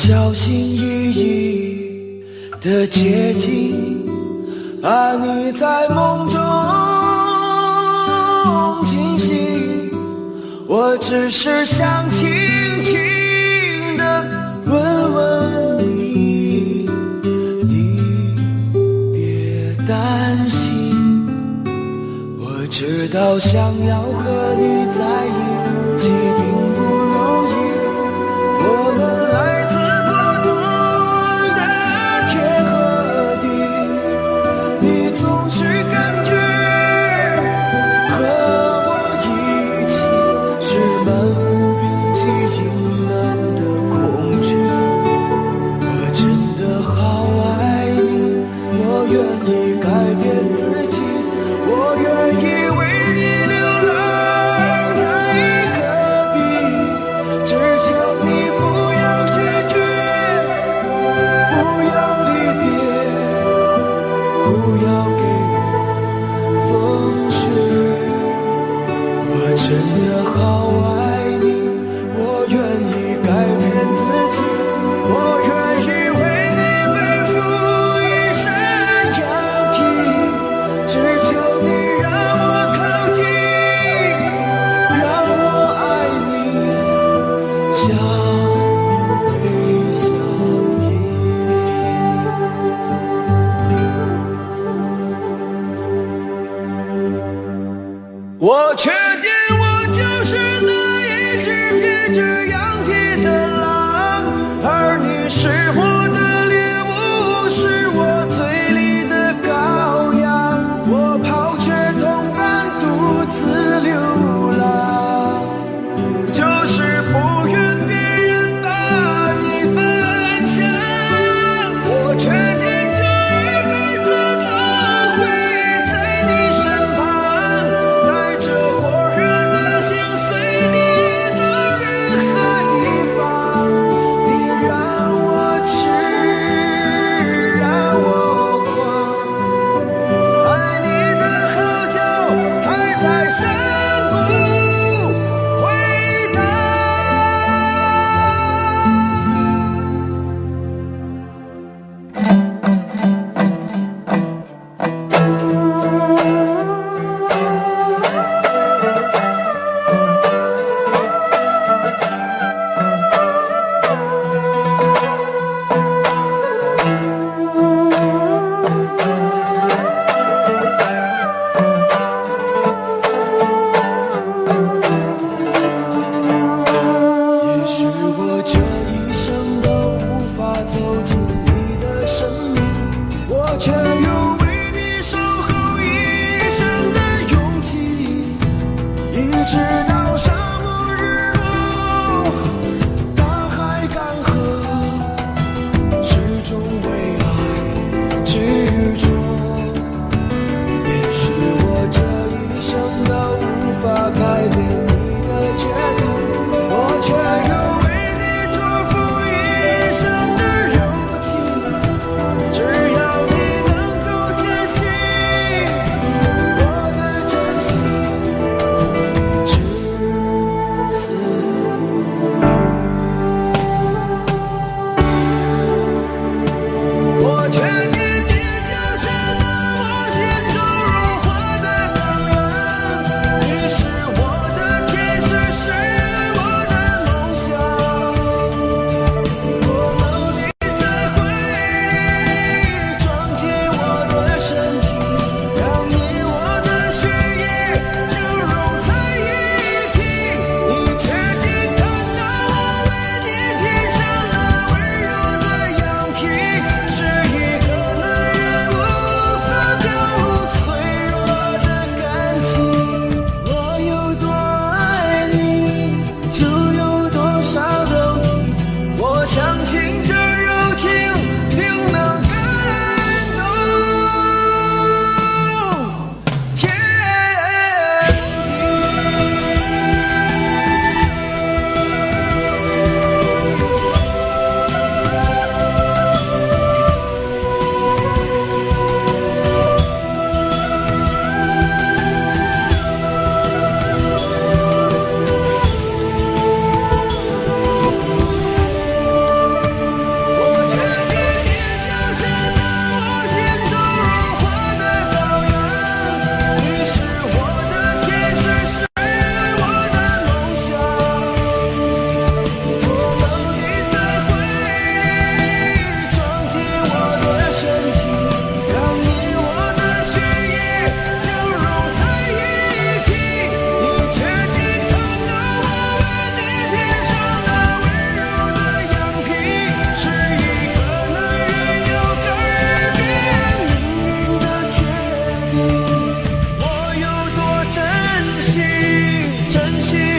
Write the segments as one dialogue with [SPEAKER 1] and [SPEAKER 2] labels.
[SPEAKER 1] 小心翼翼的接近，怕你在梦中惊醒。我只是想轻轻地问问你，你别担心。我知道想要和你在一起并不容易，我们来自不同的天和地，你总是感觉和我一起是漫无边际阴冷的恐惧。我真的好爱你，我愿意改变自己，我愿意为你流浪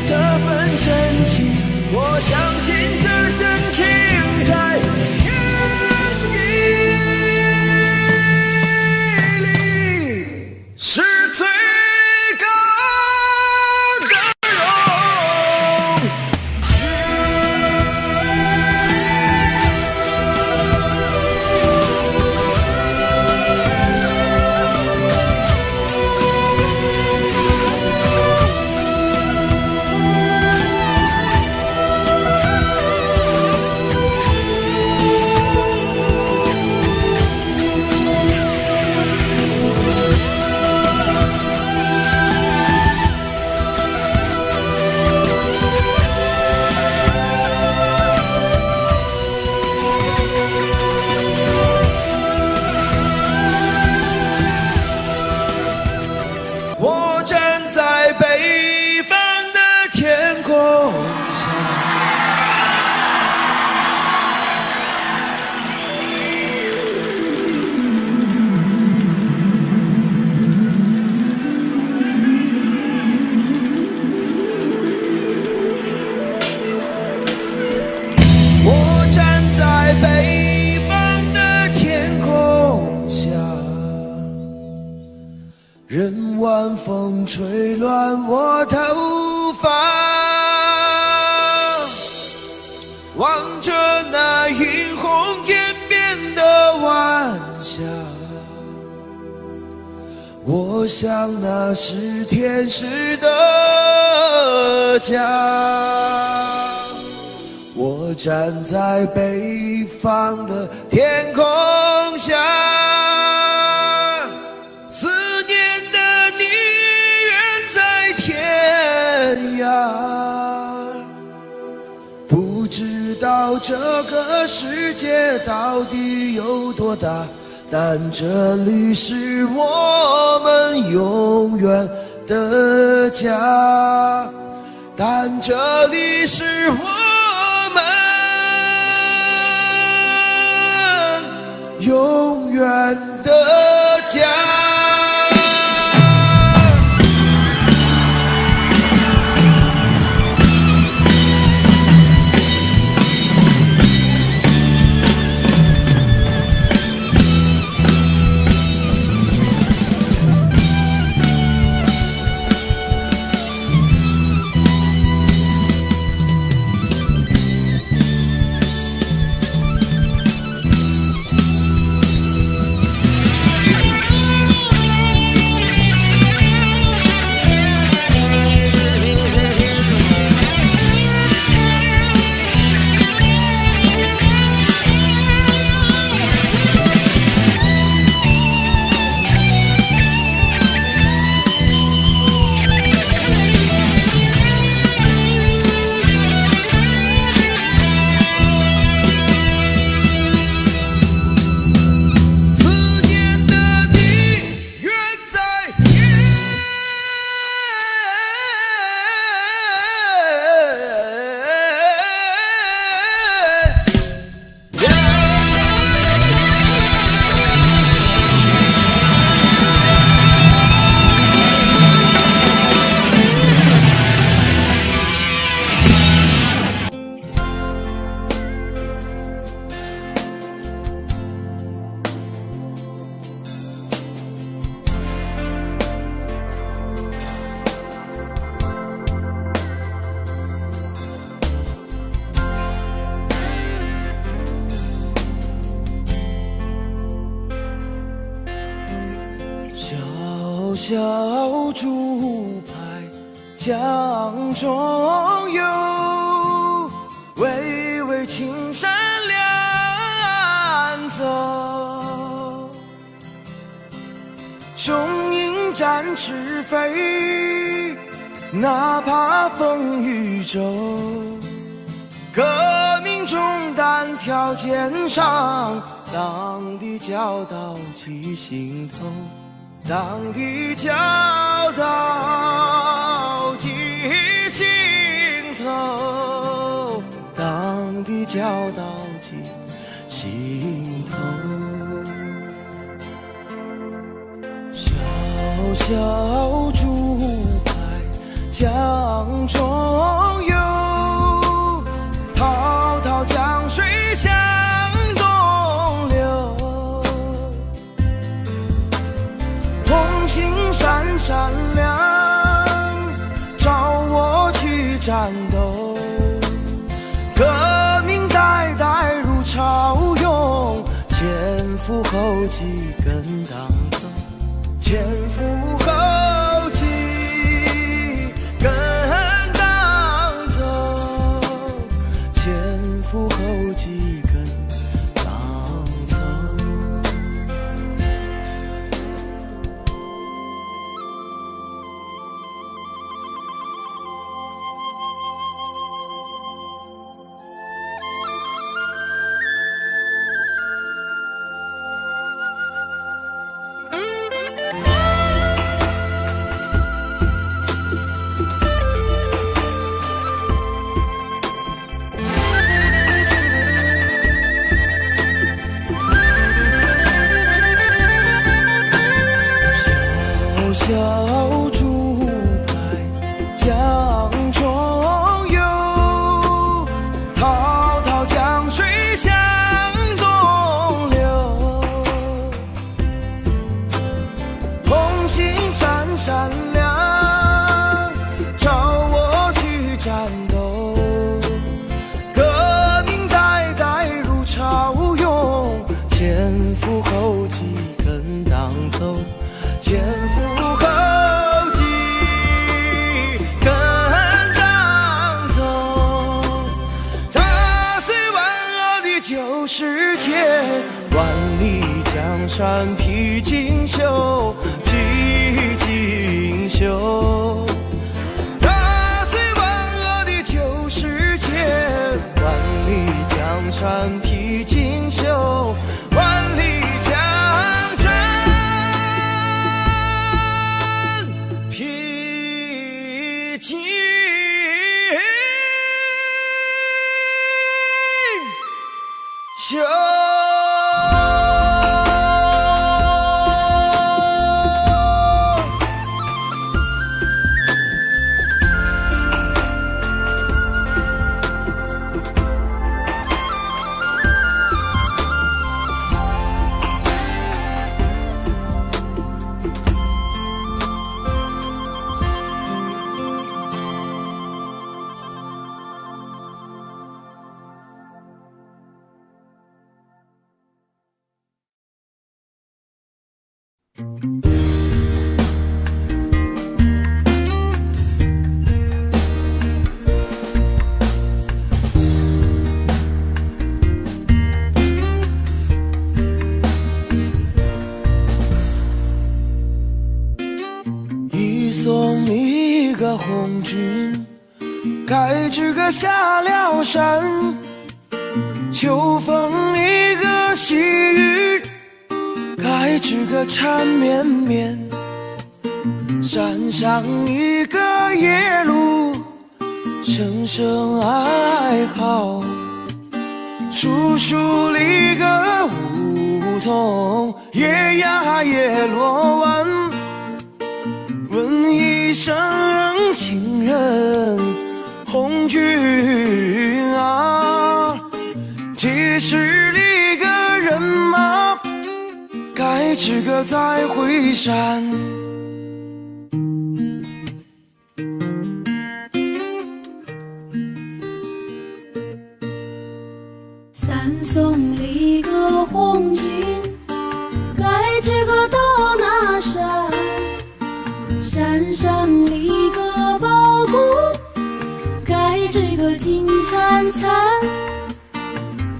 [SPEAKER 1] 这份真情，我相信这真情在天地里是最高的荣。我站在北方的天空下，我站在北方的天空下，任晚风吹乱我头发，望着那映红天边的晚霞，我想那是天使的家。我站在北方的天空下，思念的你远在天涯，不知道这个世界到底有多大，但这里是我们永远的家，但这里是我们永远的家。小小竹排江中游，巍巍青山两走，雄鹰展翅飞，哪怕风雨骤。革命中单挑肩上，党的教导记心头，党的教导记心头，党的教导记心头。小小竹排江中后几根当走，前赴后继跟当走，前赴后继跟当走。小竹排江中游，滔滔江水向东流。红星闪闪亮，召我去战斗。革命代代如潮涌，前赴后继跟当走。前赴后继跟当走，踏碎万恶的旧世界，万里江山披锦绣，披锦绣。踏碎万恶的旧世界，万里江山披锦绣，万里江山披锦绣。送你一个红军，该知个下了山，秋风一个细雨，该知个缠绵绵。山上一个夜路，声声哀嚎。树树里个梧桐，夜呀夜落晚。问一声情人红军啊，几时里个人马，该知个再回山。
[SPEAKER 2] 三送里个红军，该知个到哪山？山上立个宝骨，该知个金灿灿。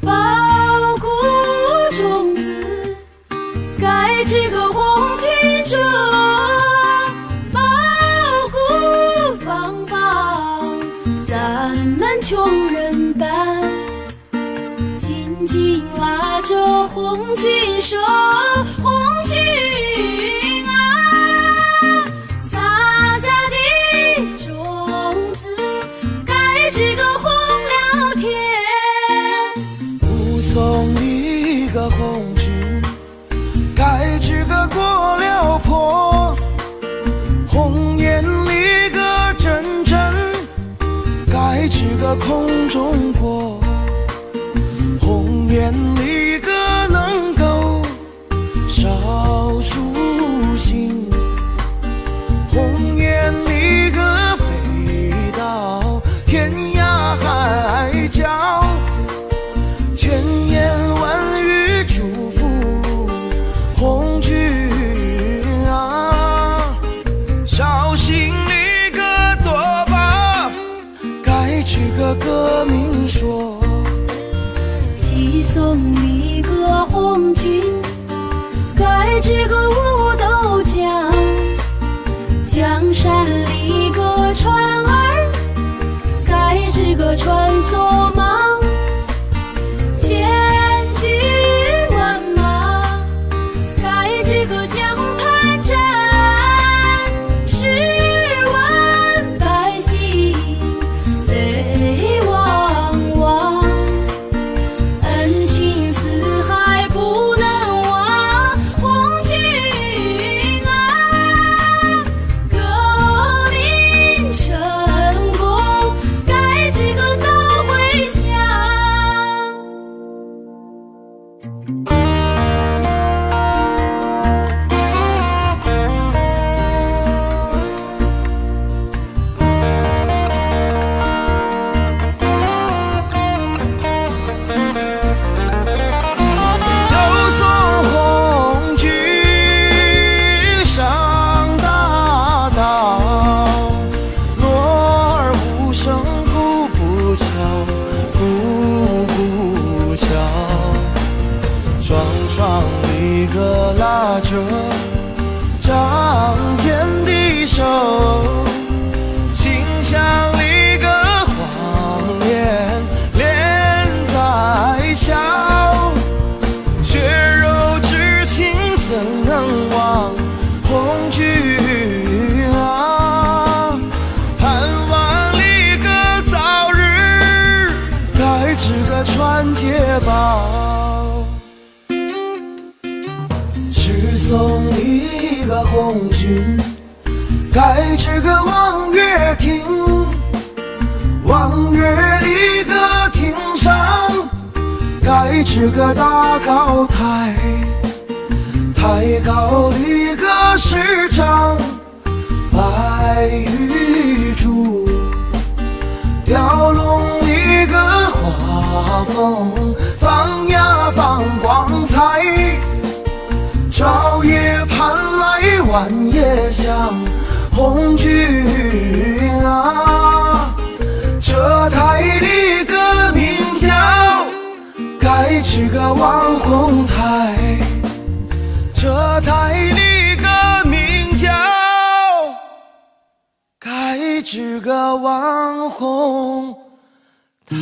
[SPEAKER 2] 宝骨中子，该知个红军中。宝骨帮帮咱们穷人班，紧紧拉着红军手，红军这个红了天，
[SPEAKER 1] 送一个红军，该知个过了坡。红颜里个真真，该知个空中过。红颜里个能够少数心，红颜里个飞到天涯海角，千言万语祝福这个歌名说，
[SPEAKER 2] 七送离歌红军，盖这个五斗江，江山离歌船儿，盖这个传梭忙，千军万马，盖这个江畔站，10万百姓泪汪汪，恩情四海不能忘，红军啊，革命成功，盖这个早回乡。
[SPEAKER 1] 就送红军上大道，锣儿无声鼓不敲，鼓不敲，双双离歌拉着仗剑的手，心像离歌黄连连在笑，血肉之情怎能忘？红军啊，盼望离歌早日盖这个传捷报。是送一个红军，盖这个望月亭，望月离歌亭上，盖这个大高台，台高离歌10丈，白玉柱，雕龙离歌画风，放呀放光彩，朝夜盼来晚夜香，红军啊，这台离歌名叫盖这个望红台，这台离歌名叫盖这个望红台。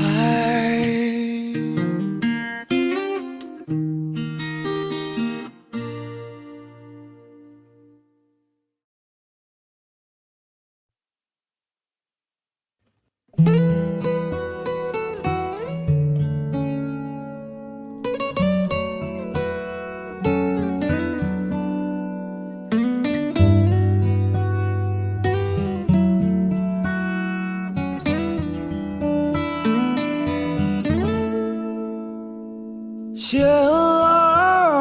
[SPEAKER 1] 弦儿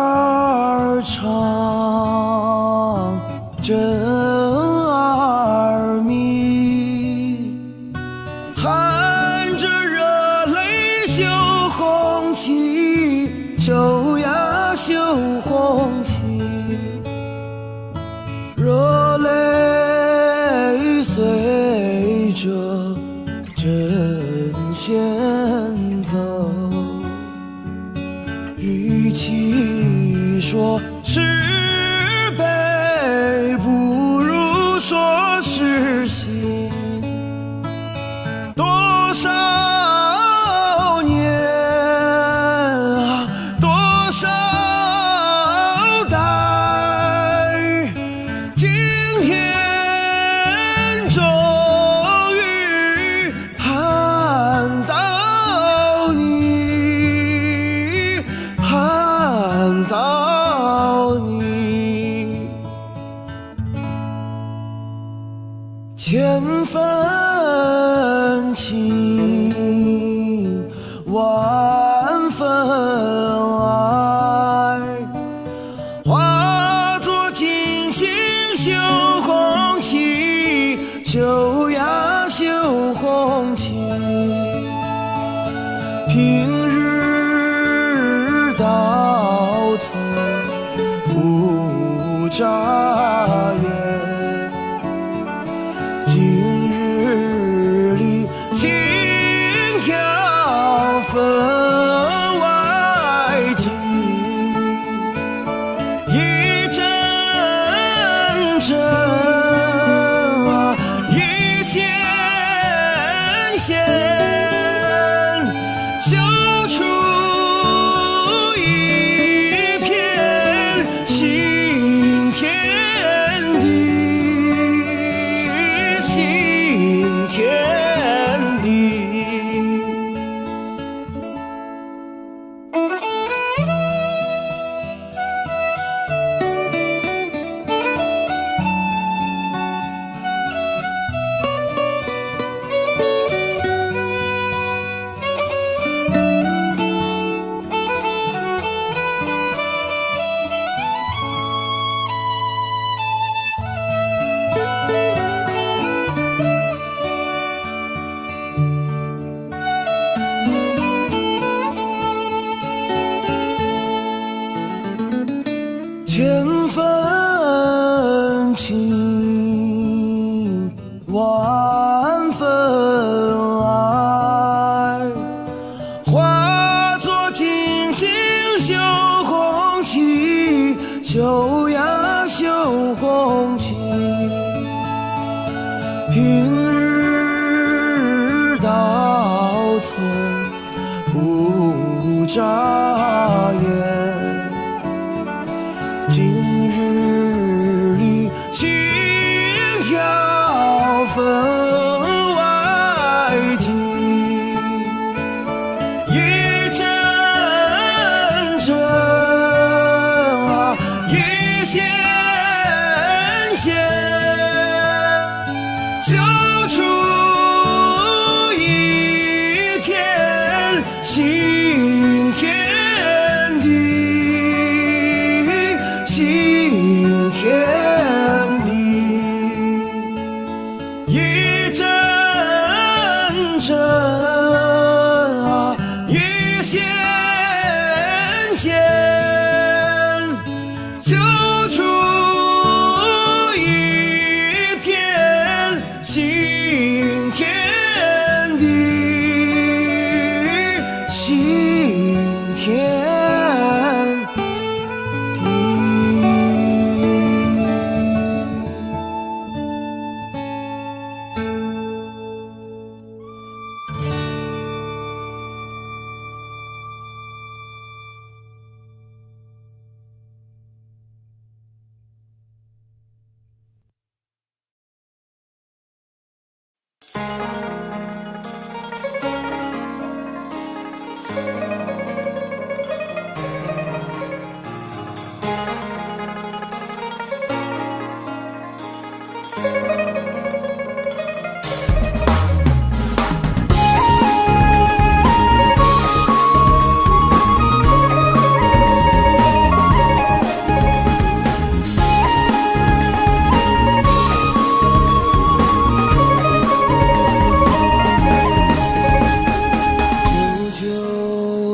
[SPEAKER 1] 长，针儿密，含着热泪绣红旗，绣呀绣红旗，热泪随着针线走。与其说是悲，不如说是喜。多少年啊，多少代，今天终于盼到你，盼到你，千分情，万分爱，化作金星绣红旗，绣呀绣红旗，平日到头不眨眼，今日里情条分外情，一阵阵啊，一线线，绣出一片新天地，新天地。千分情，万分爱，化作金星绣红旗，绣呀绣红旗。平日到村不眨眼，今日里心跳分外急，一阵阵啊，一线线，绣出一片新天地，新天地。一阵阵啊，一线线，绣出一片新天地，新天地。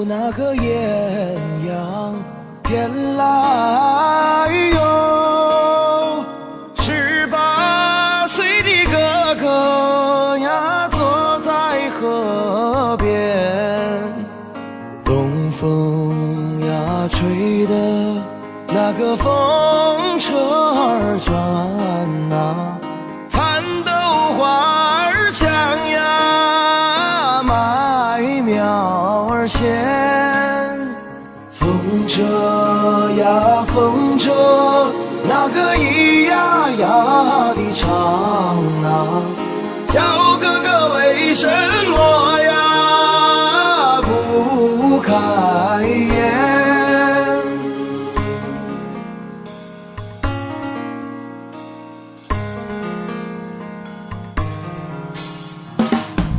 [SPEAKER 1] 那个艳阳偏来哟，18岁的哥哥呀，坐在河边，东风呀吹的那个风车儿转啊，蚕豆花儿香呀，麦苗儿鲜。风车呀风车，那个咿呀呀的唱啊，小哥哥为什么呀不开眼？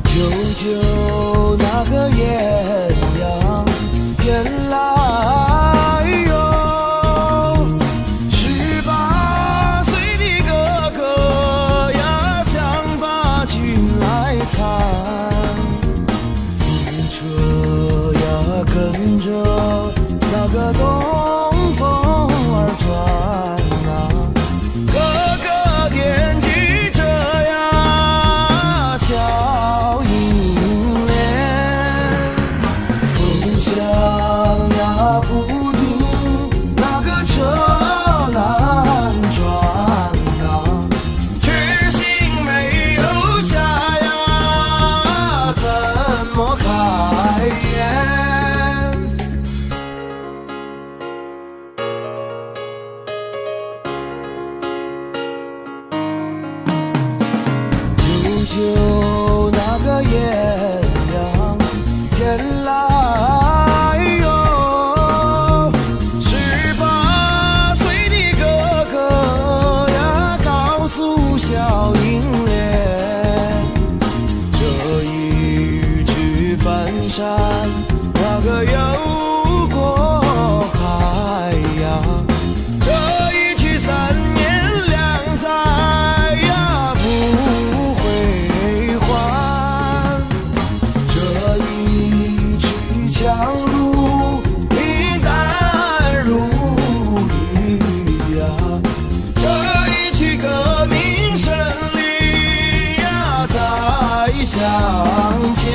[SPEAKER 1] 舅舅那个艳阳偏来哟，18岁的哥哥呀，想把军来参。风车呀跟着那个东风儿转啊，哥哥惦记着呀小英莲。千山，我可游过海洋。这一去3年2载呀，不回还。这一去强如平淡如雨呀，这一去革命胜利呀，再相见。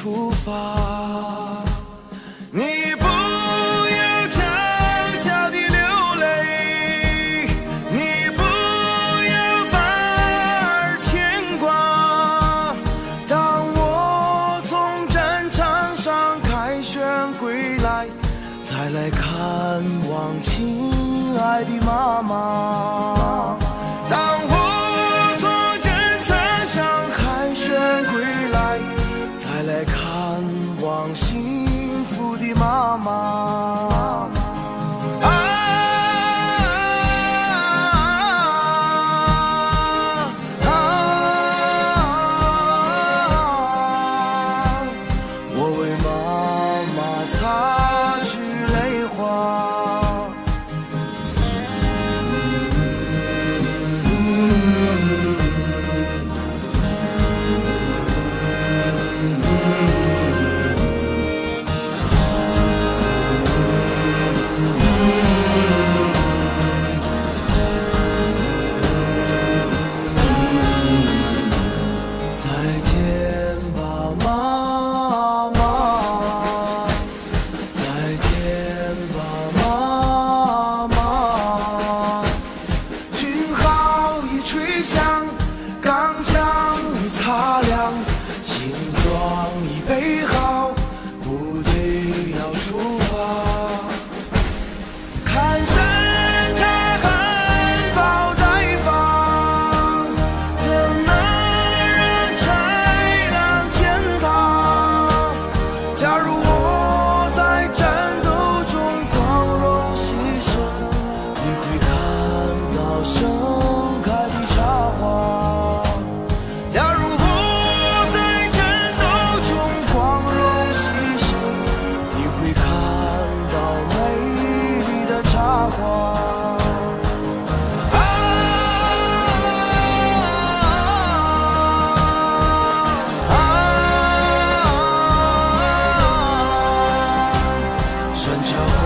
[SPEAKER 1] 出发。你不要悄悄地流泪，你不要半儿牵挂。当我从战场上凯旋归来，再来看望亲爱的妈妈。当我从战场上凯旋归来，再来看望幸福的妈妈。我为妈妈擦去泪花。再见吧，妈妈，再见吧，妈妈。军号已吹响，钢枪已擦亮，行装已备好，部队要出发。看审查汉堡待放，怎能让豺狼践踏？假如我在战斗中光荣牺牲，你会看到盛开的插花。假如我在战斗中光荣牺牲，你会看到美丽的插花。山茶花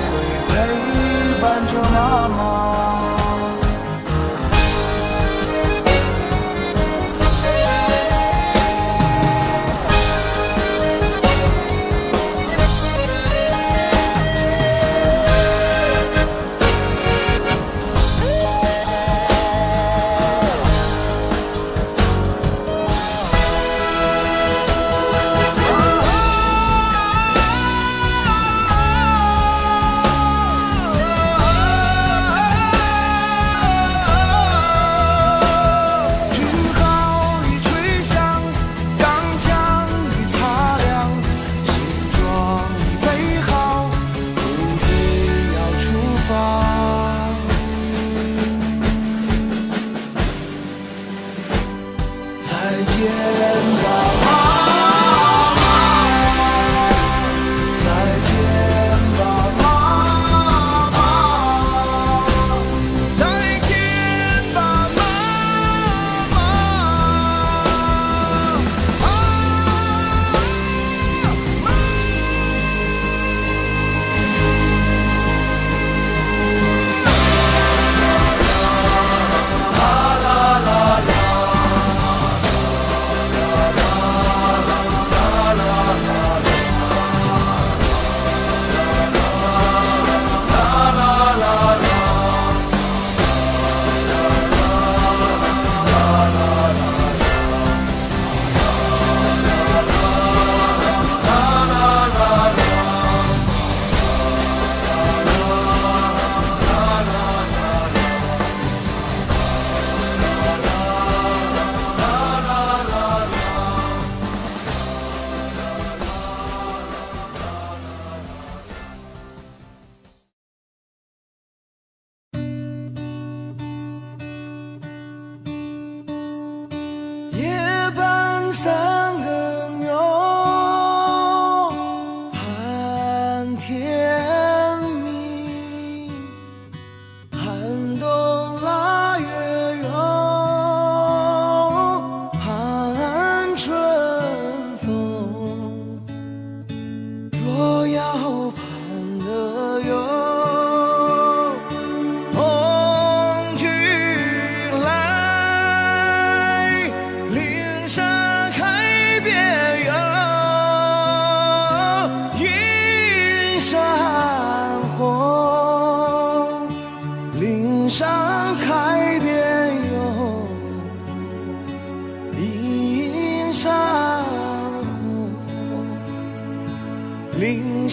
[SPEAKER 1] 会陪伴着妈妈。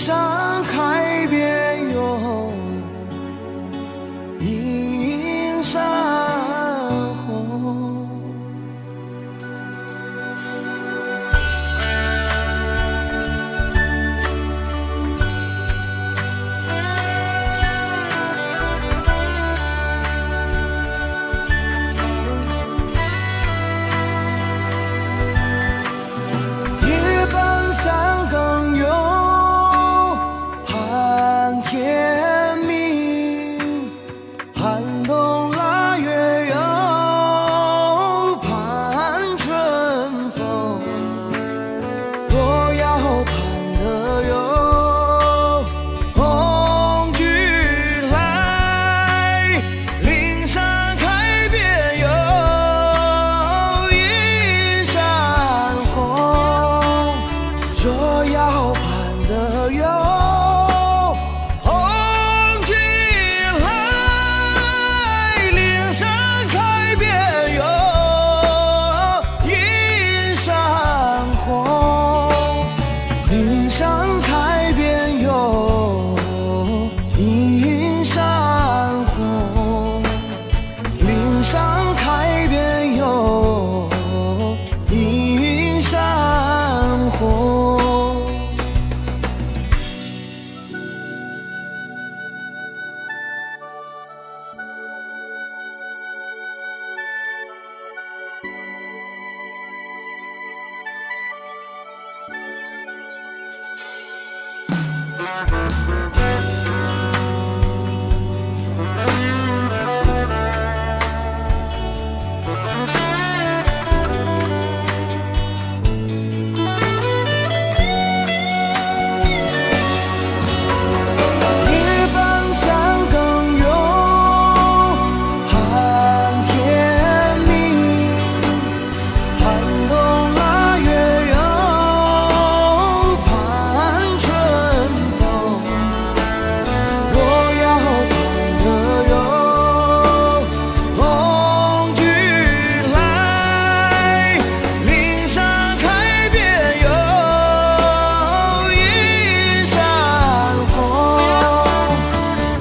[SPEAKER 1] 山海边有映山红。夜半三更有盼天明，寒冬腊月有盼春风。若要盼得有红军来，岭山开遍有映山红。若要盼得有红军来，岭山开遍有映山红。岭山开遍有映山红。岭山开遍有映山红。夜半三更有盼天明，寒冬腊月有盼春风。若要盼得有红军来，岭山开遍有映山红。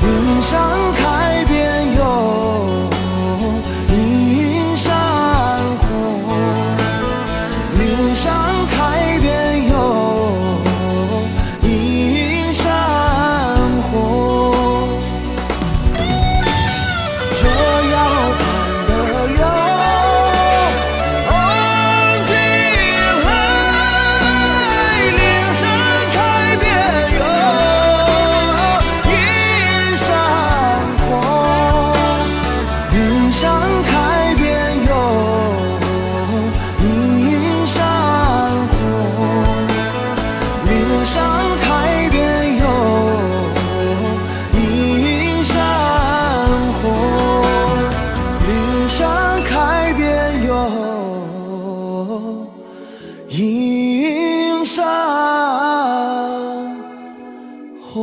[SPEAKER 1] 岭山开遍有映山红。岭山开遍有映山红。若要盼得有红军来，岭山开遍有映山红。岭山开遍有映山红。岭山开遍有映山红。岭山开遍有映山红。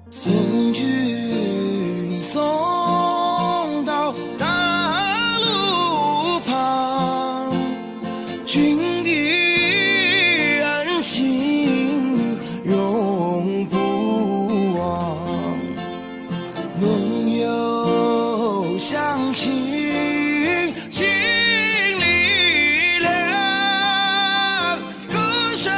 [SPEAKER 1] 送君送到大路旁，君的恩情永不忘。浓友乡亲心里亮，歌声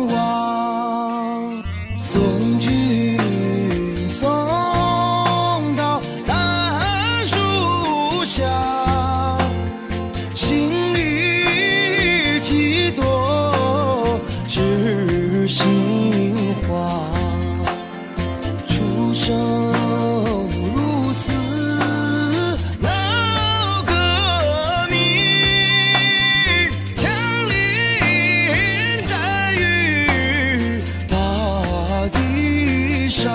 [SPEAKER 1] 望，送君送到大树下，心里几朵知心花，出生入死闹革命，枪林弹雨把地杀。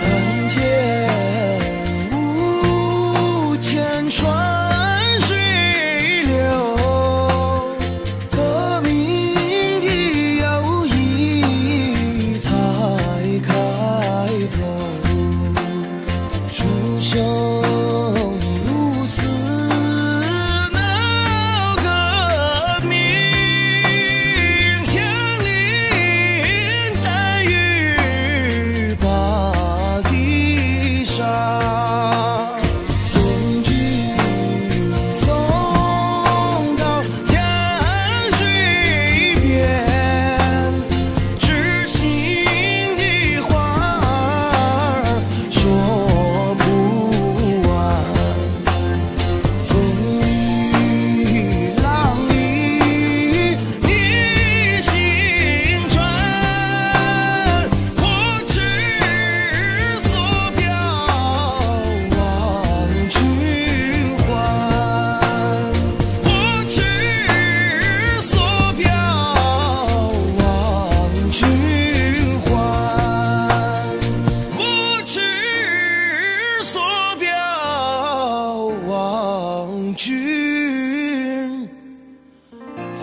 [SPEAKER 1] 但见无千川水流，革命的友谊才开头，出生入死闹革命，枪林弹雨把地杀，送君送到江水边，知心的话儿说不完，风里浪里你心转，我只所表望君还，我只所表望君还，我只所表望君还。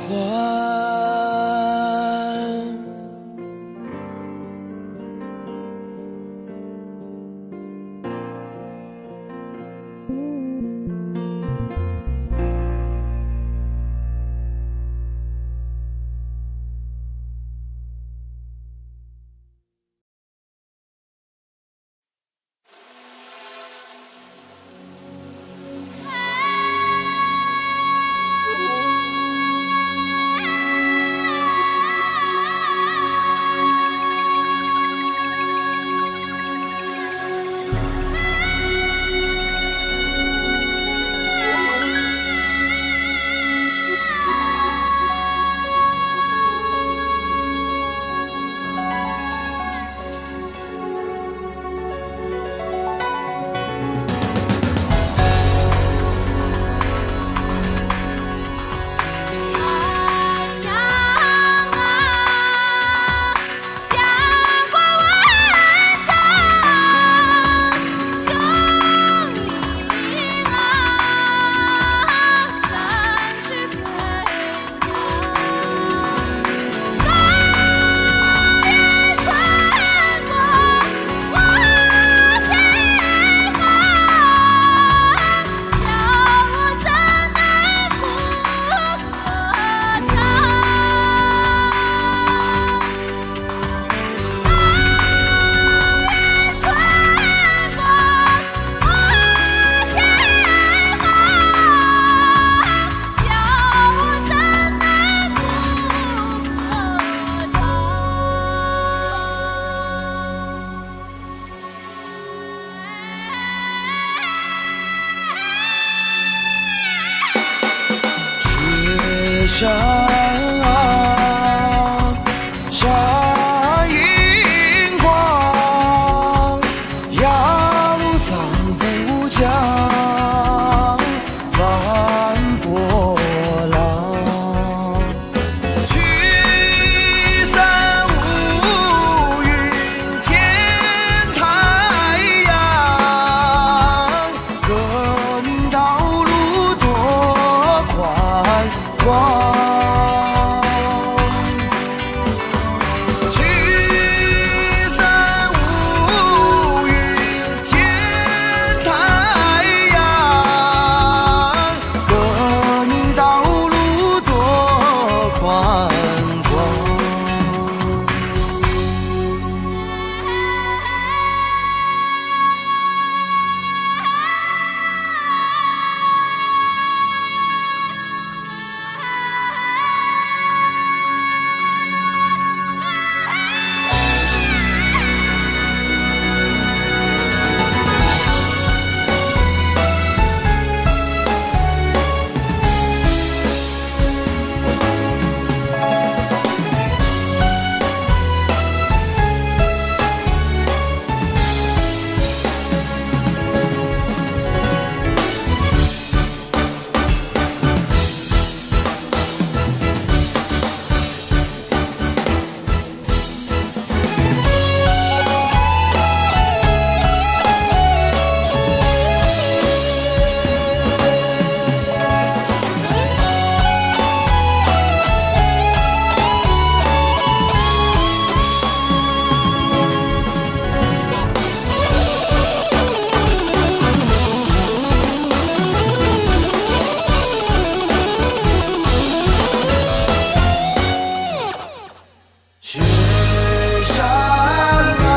[SPEAKER 1] 山啊，山银光，扬桑不讲聚散无语见太阳，革命道路多宽广。雪山啊，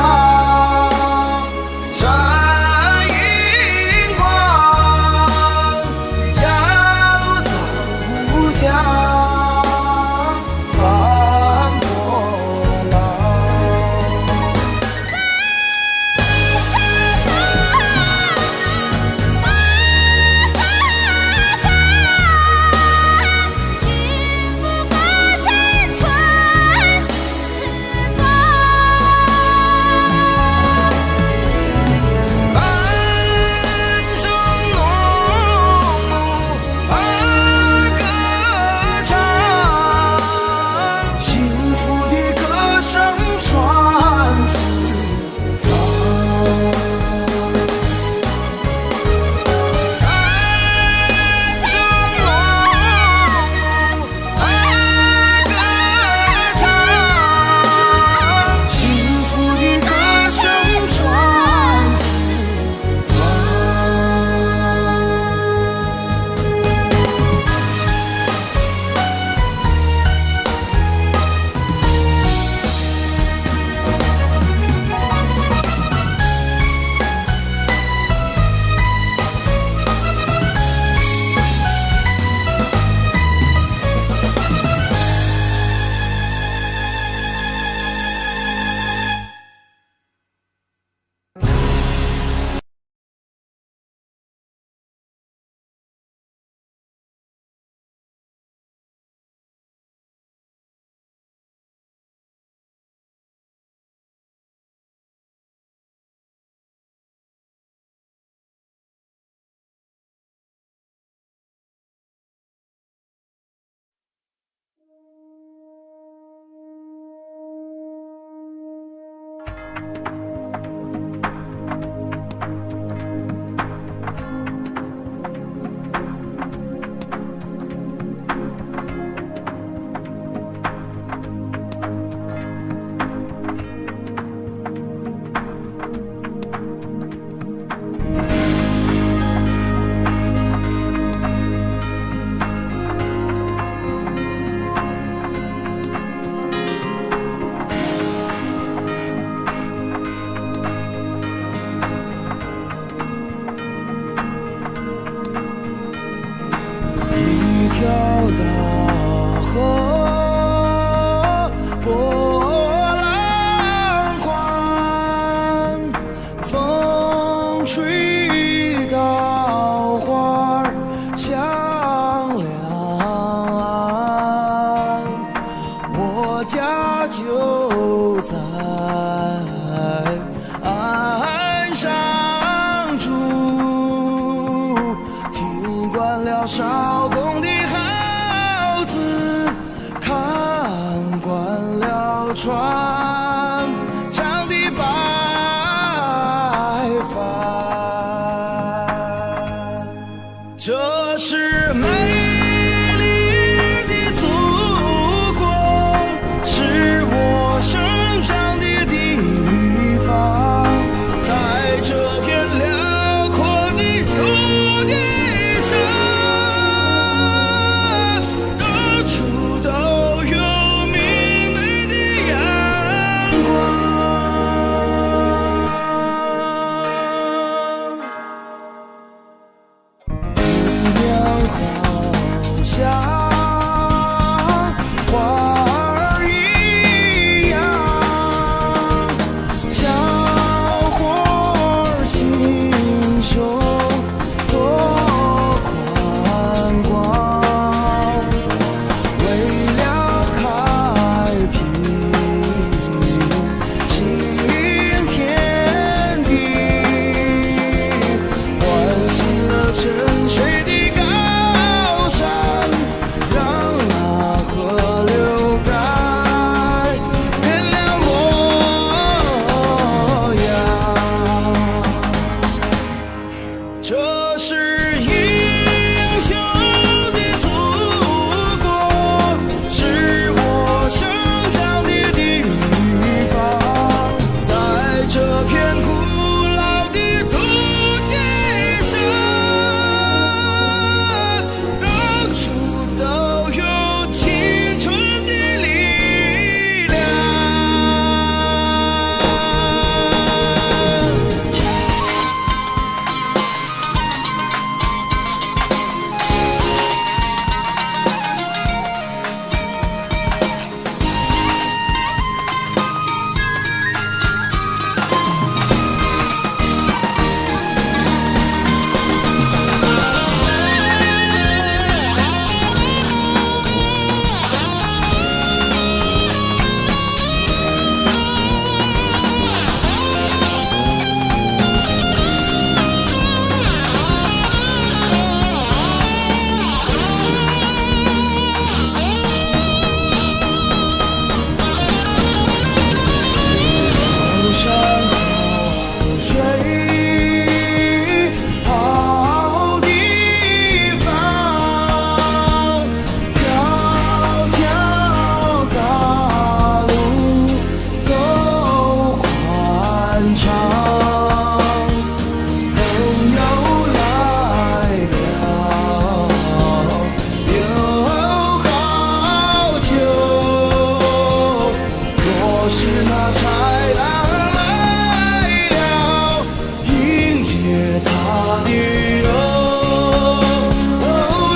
[SPEAKER 1] 山映光，压路藏江，翻波浪。
[SPEAKER 2] 幸福歌声传四方。
[SPEAKER 1] 繁声浓雾歌唱，幸福的歌声传四方。繁声浓雾歌唱，幸福的歌声传四方。一条大河波浪宽，风吹稻花香两岸，我家就在岸上住，听惯了少公的号子，看惯了船上的白帆，这是美丽的像花儿一样，交火心胸多宽广，为了开辟新天地，唤醒了沉睡的高山，让那河流改变了模样。这是英雄的祖国，是我生长的地方，在这片古老的土地上，到处都有青春的力量。好山好水好地方，条条大路够宽敞，朋友来了有好酒，若是那豺狼迎接他的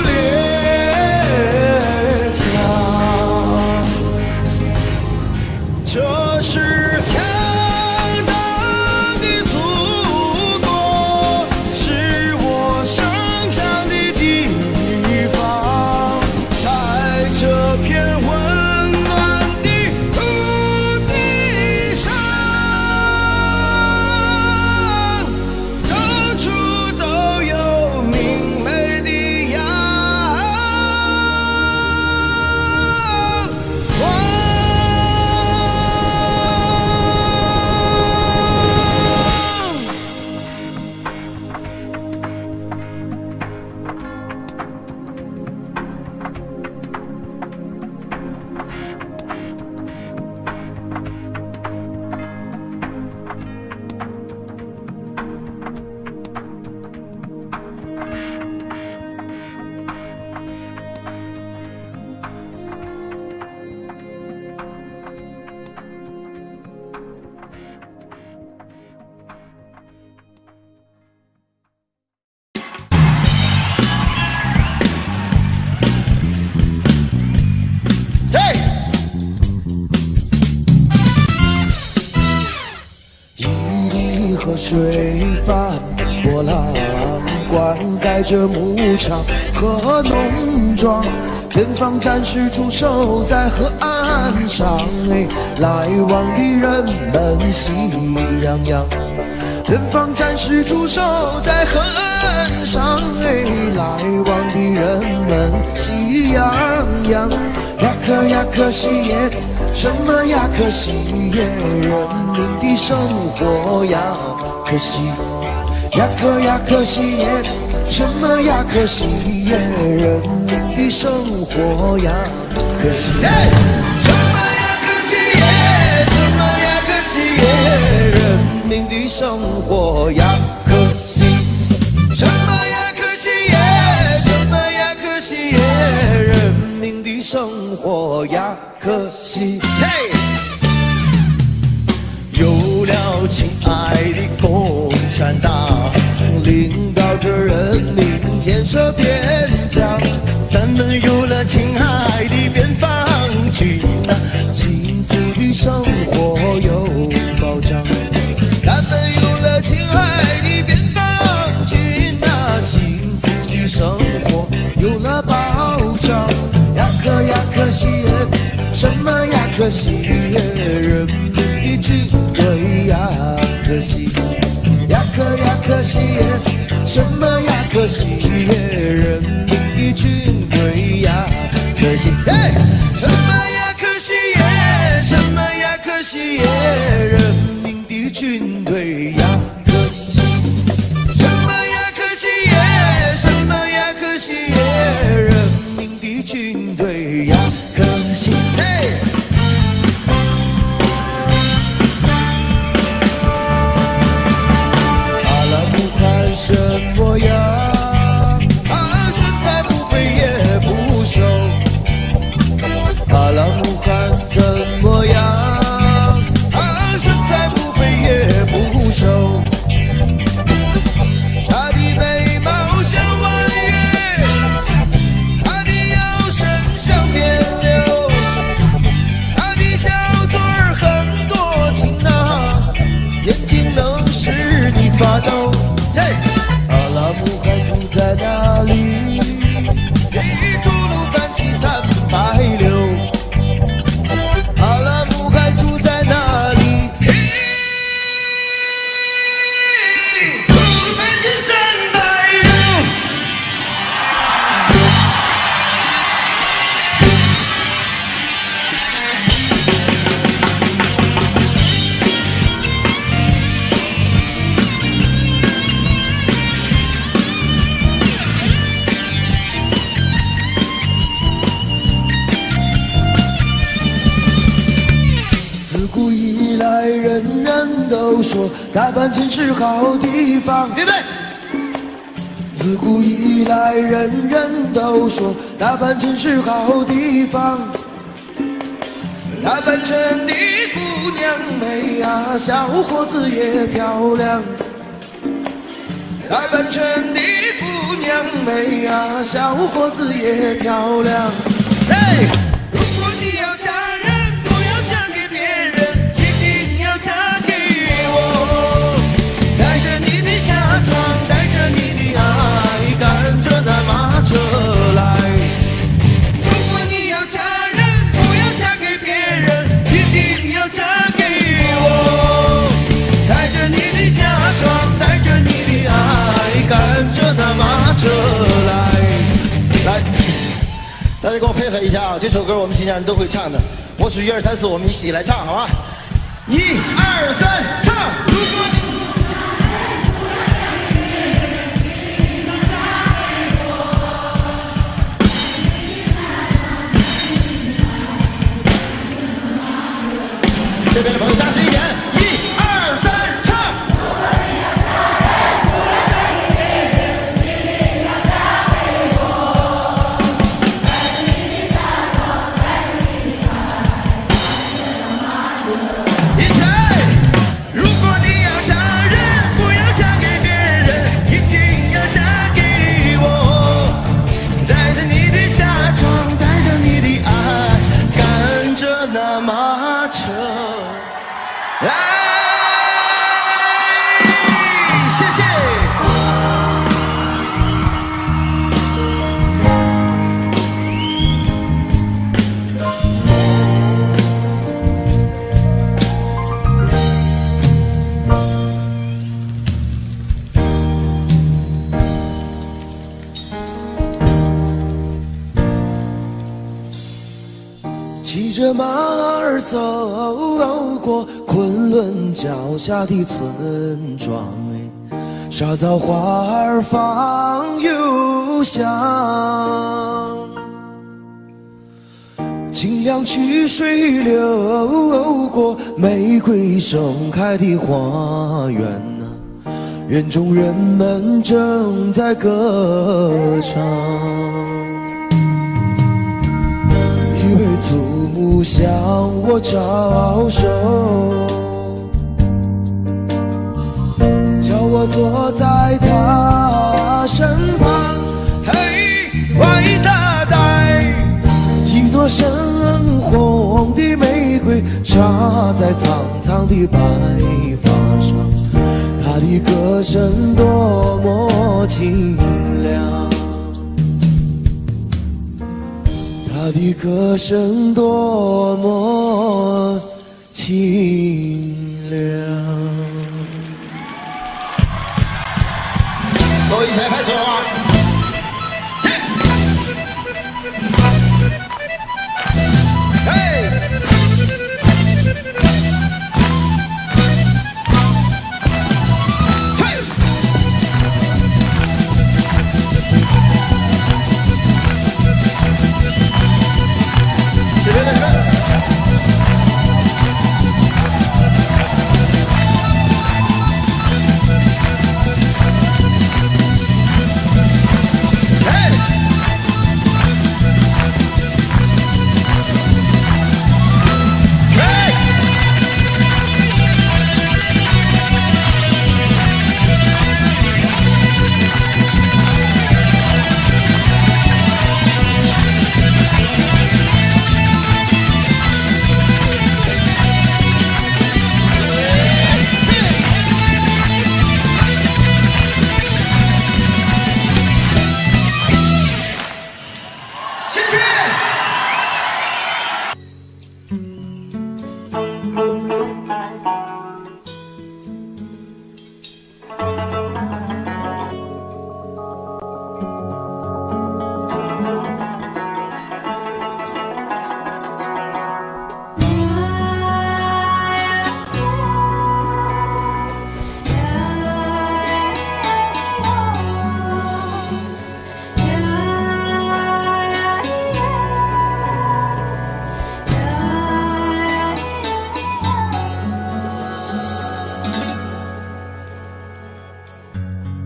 [SPEAKER 1] 猎枪，这是强大的祖国，是我生长的地方，在这片温暖的土地上，到处都有明媚的阳光。一粒河水翻波浪，灌溉着牧场和农庄。远方战士驻守在河岸上，来往的人们喜洋洋。远方战士驻守在河岸上，来往的人们喜洋洋。呀可呀可惜耶，什么呀可惜耶，人民的生活呀可惜。呀可呀可惜耶，什么呀可惜耶，人民的生活呀可惜。什么呀可惜耶，什么呀可惜耶，人民的生活呀可惜。什么呀可惜耶，什么呀可惜耶，人民的生活呀可惜。有了亲爱的共产党，领导着人民建设边疆，咱们有可惜，人民的军队呀，可惜呀可惜，什么呀可惜，人民的军队呀，可惜，什么呀可惜，什么呀可惜，人民的军队呀，可惜，什么呀可惜，什么呀可惜，人民的军队呀，可惜。什么呀？身材不肥也不瘦。阿拉木汗怎么样？身材不肥也不瘦。他的眉毛像弯月，他的腰身像扁柳，他的小嘴儿很多情呐，眼睛能使你发抖。阿拉木汗住在哪里？吐鲁番西360。阿拉木汗住在哪里？吐鲁番西360。自古以来，人人都说大阪城是好地方，对不对？自古以来，人人都说大阪城是好地方。大阪城的姑娘美啊，小伙子也漂亮。大阪城的姑娘美啊，小伙子也漂亮。如果你要嫁人，不要嫁给别人，一定要嫁给我。带着你的嫁妆，带着你的爱，赶着那马车来。如果你要嫁人，不要嫁给别人，一定要嫁给我。带着你的嫁妆，带着你的爱，赶着那马车来。来，大家给我配合一下啊！这首歌我们新疆人都会唱的，我数1、2、3、4，我们一起来唱，好吧？1、2、3，唱！如果这边的朋友大声一点！1、2、3，唱！一起！如果你要嫁人，不要嫁给别人，一定要嫁给我。带着你的嫁妆，带着你的爱，赶着那马车。来，谢谢。骑着马儿走过昆仑脚下的村庄，沙枣花儿放幽香，清凉曲水流过玫瑰盛开的花园呐，园中人们正在歌唱。一位祖母向我招手，叫我坐在她身旁。嘿，外大带一朵深红的玫瑰插在苍苍的白发上，她的歌声多么清凉。他的歌声多么清凉。
[SPEAKER 3] 各位一起来拍手啊！嘿！这边的这边。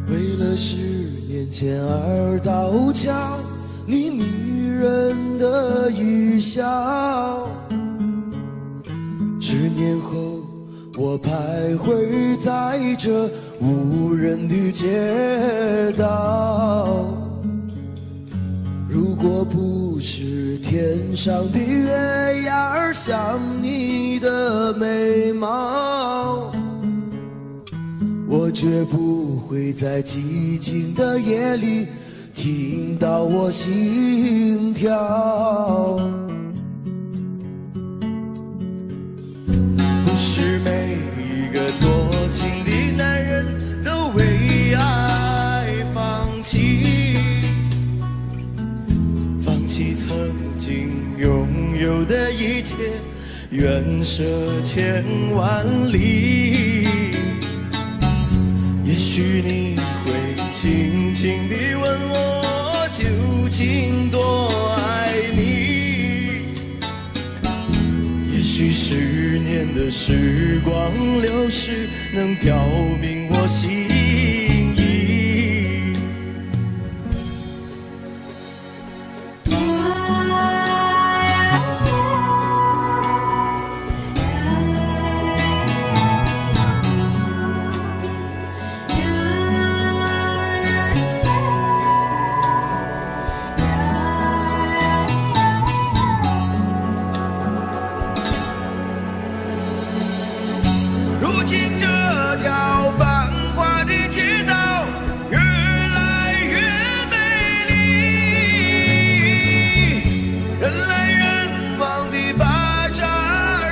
[SPEAKER 1] 为了10年前而倒桥，你迷人的一笑。10年后，我徘徊在这无人的街道。如果不是天上的月牙儿像你的眉毛，我绝不会在寂静的夜里听到我心跳。不是每一个多情的男人都为爱放弃，放弃曾经拥有的一切，愿舍千万里。也许你会轻轻地问我究竟多爱你，也许10年的时光流逝能表明我心意。如今这条繁华的街道越来越美丽，人来人往的巴扎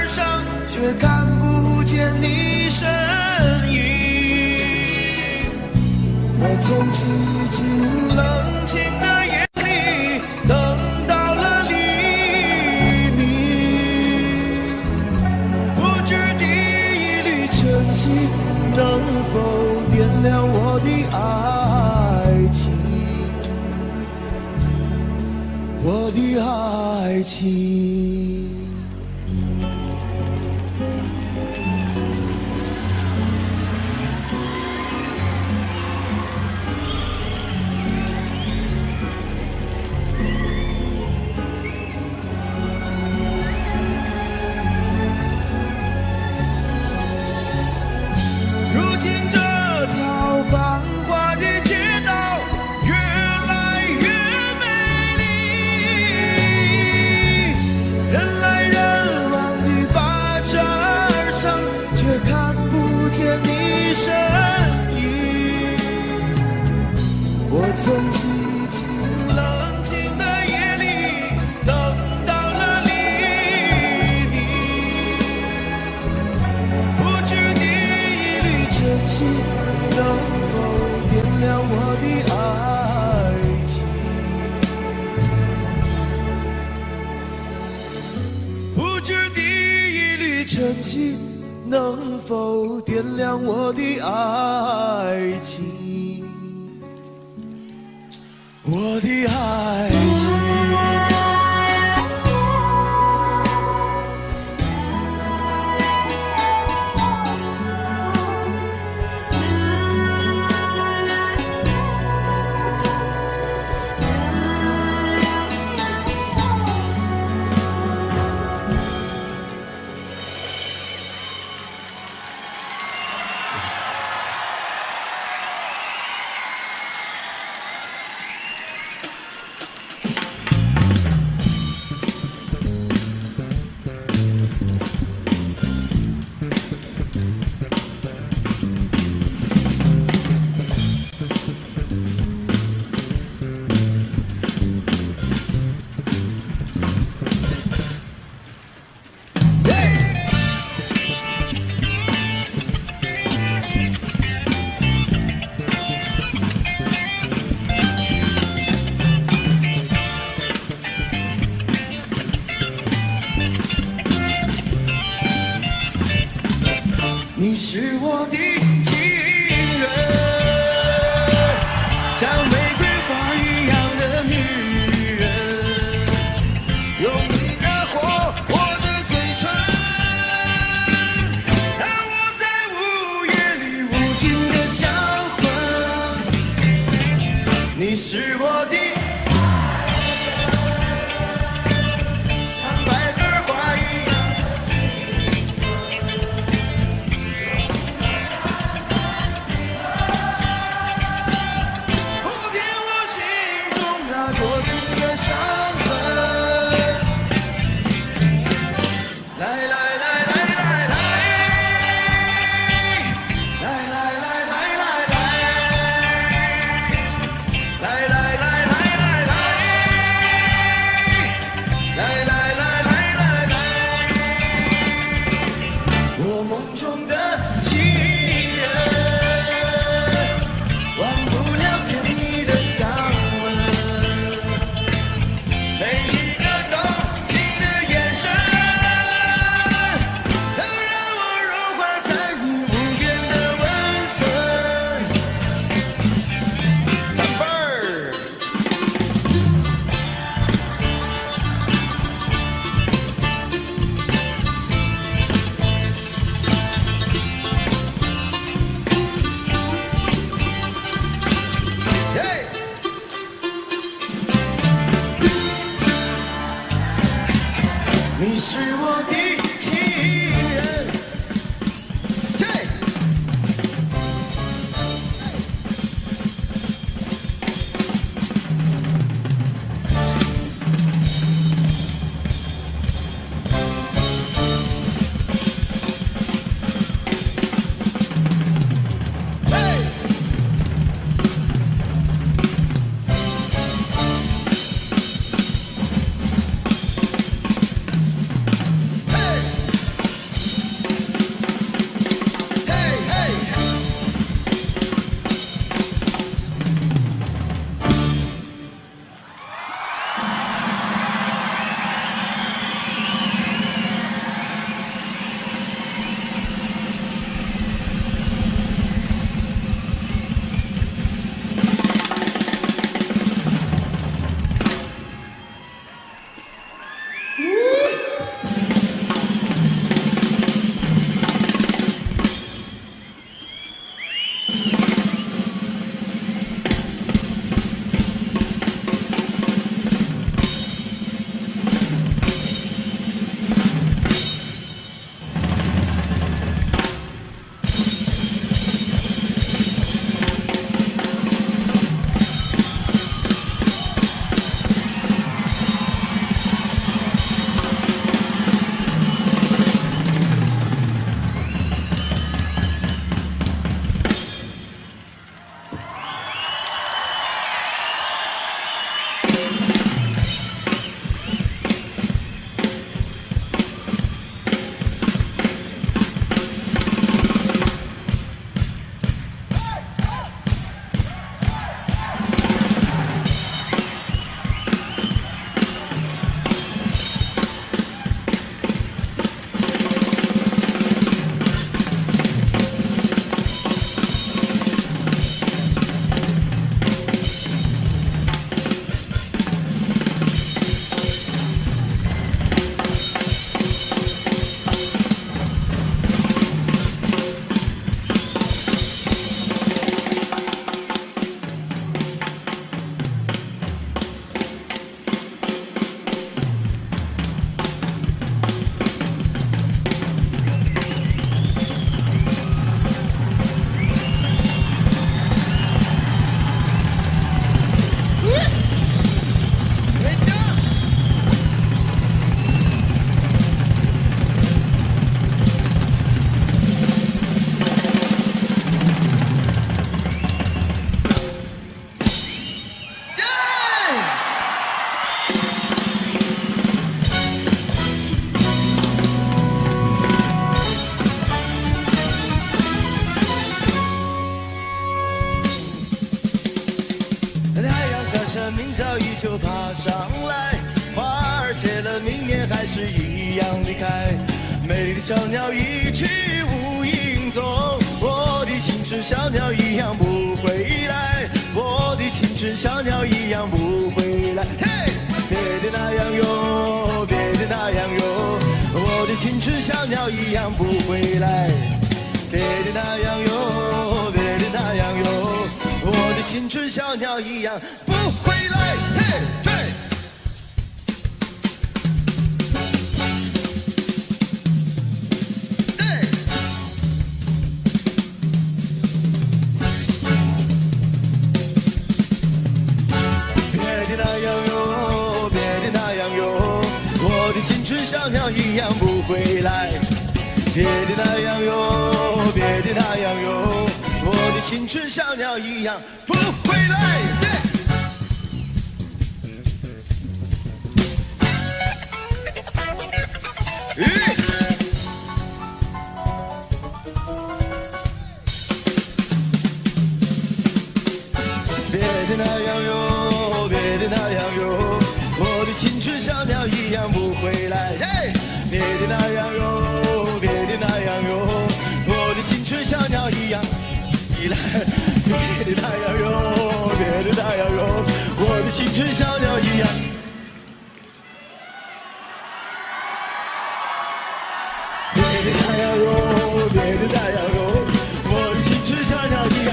[SPEAKER 1] 上却看不见你身影。我从寂静冷清的夜里等到了黎明，不知第一缕晨曦能否点亮我的爱情，我的爱情。如今这条繁华的街道越来越美丽，人来人往的巴扎上却看不见你身影。我从寂静冷清的夜里等能否点亮我的爱情？我的爱情。你是我的情人，像玫瑰花一样的女人，用你那火火的嘴唇，让我在午夜里无尽的销魂。你是我的像百合花一样。来来来来来来来来来来来来。了明朝依旧爬上来，花儿谢了明年还是一样离开。美丽的小鸟一去无影踪，我的青春小鸟一样不回来，我的青春小鸟一样不回来。嘿，别的那样哟，别的那样哟，我的青春小鸟一样不回来。别的那样哟，别的那样哟，我的青春小鸟一样不回来。嘿，对。小鸟一样不回来，别的那样哟，别的那样哟，我的青春小鸟一样不回来。别的那样哟，别的那样哟，我的青春小鸟一样不回来。别的那样哟，别的那样哟，我的青春小鸟一样依赖。别的那样哟，别的那样哟，我的青春小鸟一样。别的那样哟，别的那样哟，我的青春小鸟一样。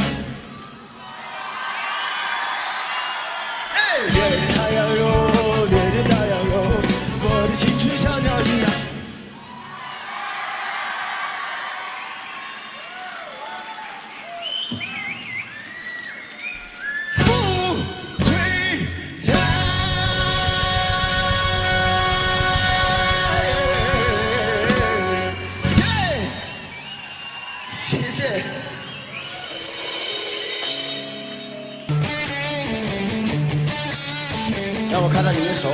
[SPEAKER 1] 别的那样哟，别的那样哟，我的青春小鸟一样。让我看到你的手。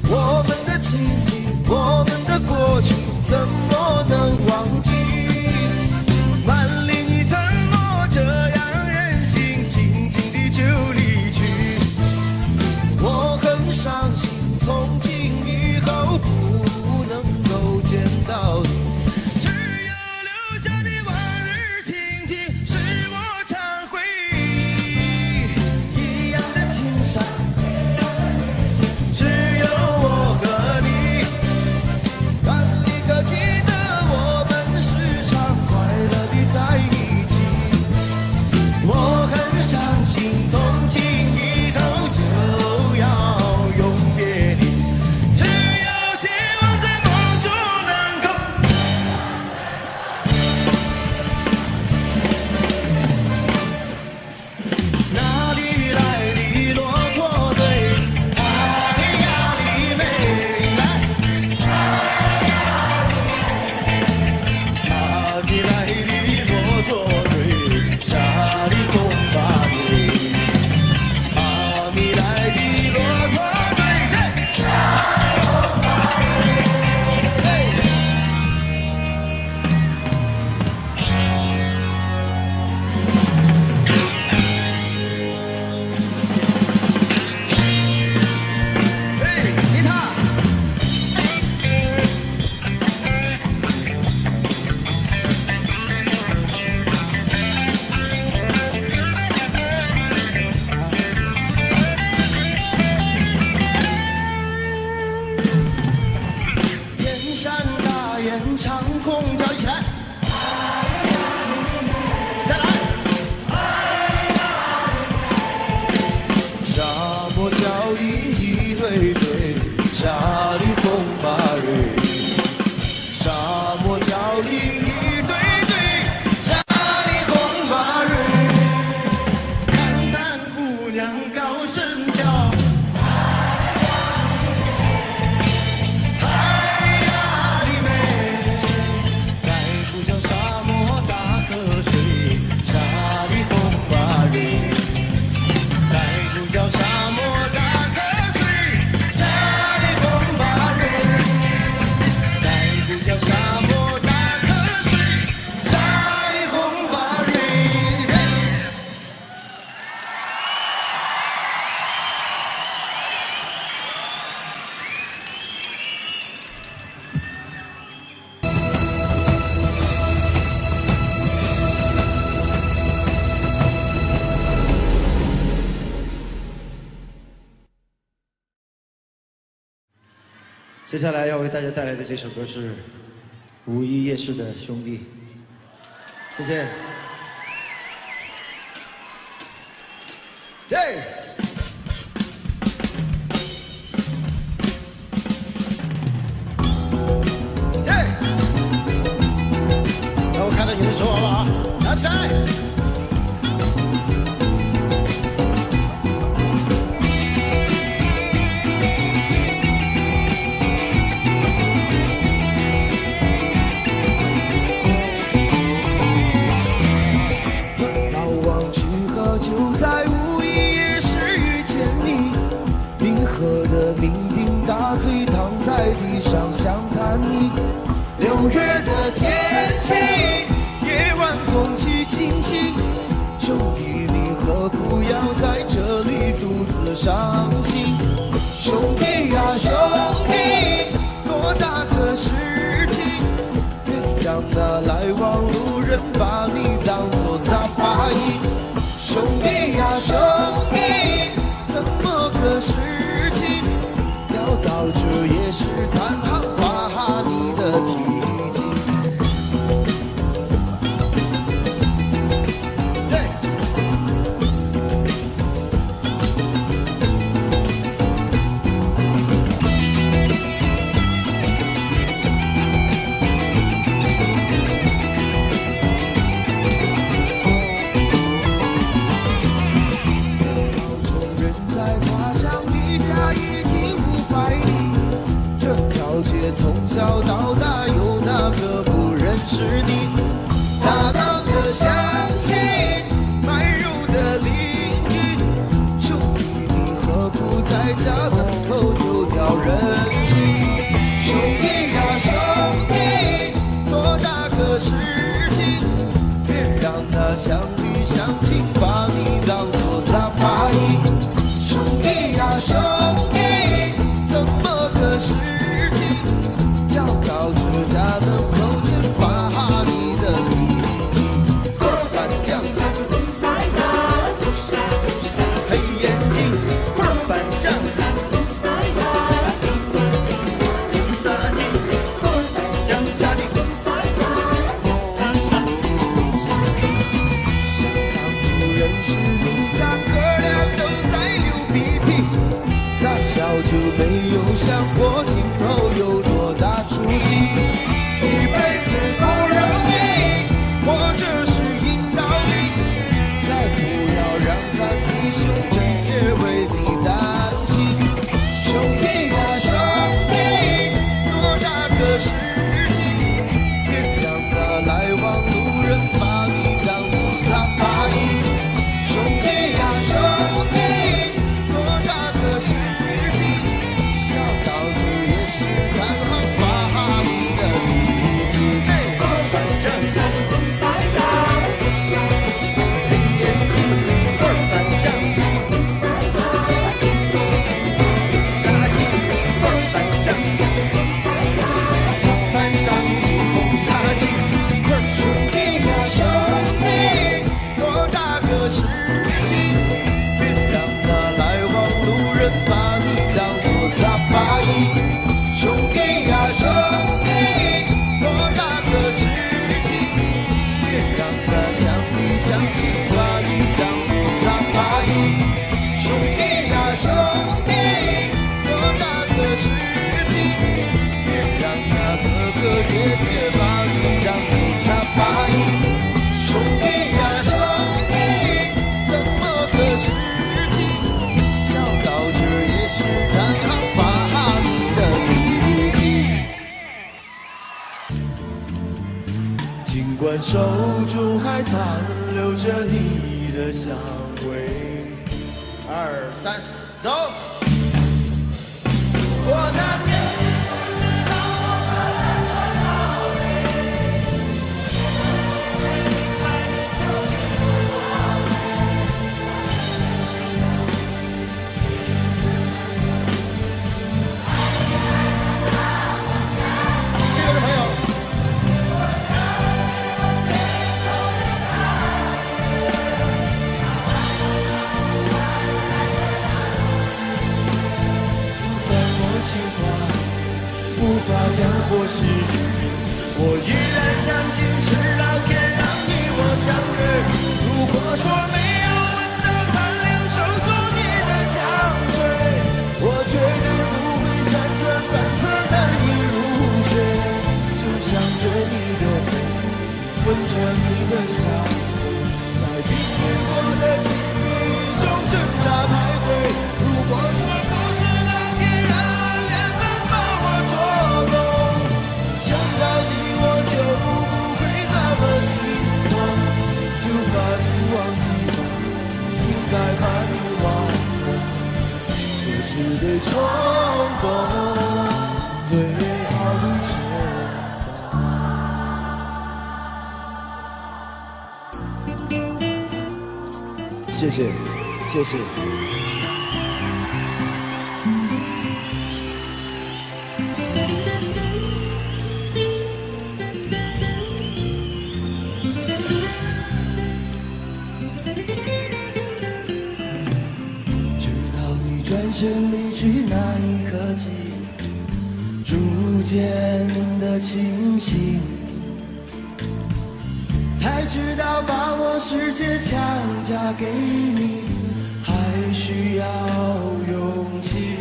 [SPEAKER 1] 我们的情谊，我们的过去，怎么能忘记？万里你怎么这样任性，轻轻地就离去？我很伤心，从今以后不能够见到你。沙漠大接下来要为大家带来的这首歌是五一夜市的兄弟，谢谢。对。让我看到你们说吧，拿起来。
[SPEAKER 4] 6月的天气，夜晚空气清新。兄弟，你何苦要在这里独自伤心？兄弟呀，兄弟，多大个事情，别让那来往路人把你当作杂牌。兄弟呀，兄弟，怎么个事情，要到这夜市摊行发你的脾气？从小到大，有哪个不认识你？大当的乡亲，卖肉的邻居，兄弟，你何苦在家门口丢掉人情？兄弟呀，兄弟，多大个事情，别让那乡里乡亲把你当作杂牌。兄弟呀，兄弟，怎么个事情？要到这家门口前发你的脾气，锅饭酱黑眼睛，锅饭酱杀鸡，锅饭酱家里香港主人是你，咱哥俩都在流鼻涕，那小就没有想过今后有多大出息，一辈子不容易，活着是硬道理，再不要让咱弟兄整夜为你担心。兄弟呀，兄弟，多大个事情，别让那来往路人把你当作杂牌。兄弟呀，兄弟，多大个事情，要到这夜市摊行发你的脾气。锅饭酱黑眼睛，锅饭酱杀鸡，锅饭酱摊上一红杀鸡。兄弟呀，兄弟，多大个事情，别让那来往路人把你当作杂牌。兄弟呀，兄弟，多大个事情，别让那乡里乡亲把你当作杂牌。兄弟呀，兄弟，多大个事情，别让那哥哥姐姐把你当作杂牌。兄弟呀，兄弟，怎么个事情，要到这夜市摊行发你的脾气？尽管手中还残留着你的香味。2、3，走。我难免这个的朋友，就算我喜欢相信是老天让你我相遇。如果说没有闻到残留手中你的香水，我绝对不会辗转反侧难以入睡。就想着你的背，闻着你的香味，在冰与火的情迷中挣扎徘徊。如果说不是老天让缘分把我捉弄，想到你我就不会那么心痛。就把你忘记吧，应该把你忘了，这是对冲动最好的惩罚。谢谢，谢谢。转身离去那一刻起，逐渐的清醒，才知道把我世界强加给你，还需要勇气。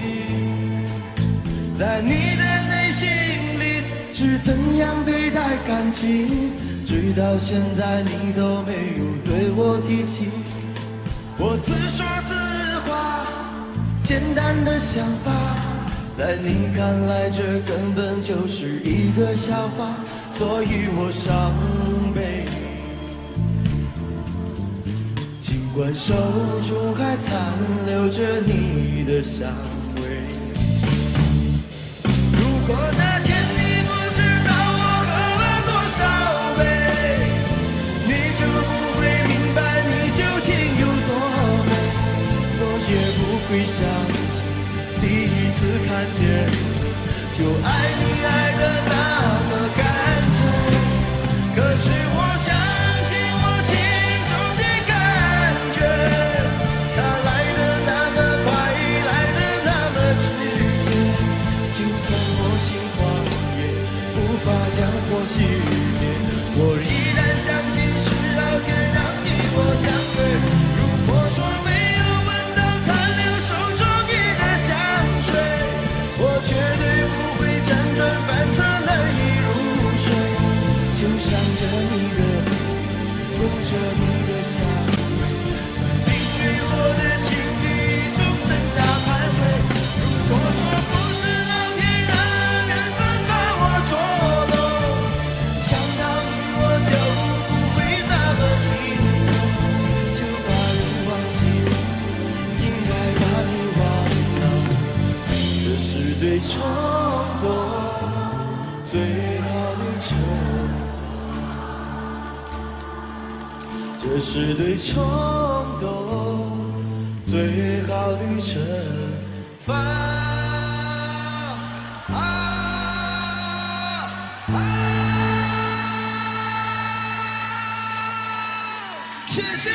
[SPEAKER 4] 在你的内心里是怎样对待感情，直到现在你都没有对我提起。我自说自话，简单的想法，在你看来这根本就是一个笑话，所以我伤悲。尽管手中还残留着你的香味，如果那天你不知道我喝了多少杯，你就不会明白你究竟有多美。我也不会相信第一次看见就爱你爱得那么干脆，可是我相信我心中的感觉，它来得那么快，来得那么直接，就算我心慌也无法将火熄灭，我依然相信是老天让你我相会。如果说没有闻到残留手中你的香水，我绝对不会辗转反侧难以入睡，就想着你的背，闻着你的香味，在冰与火的情迷中挣扎徘徊。如果说不是老天让缘分把我捉弄，想到你我就不会那么心痛，就把你忘记了，应该把你忘了，这是对冲动最好的惩罚，这是对冲动最好的惩罚。谢谢。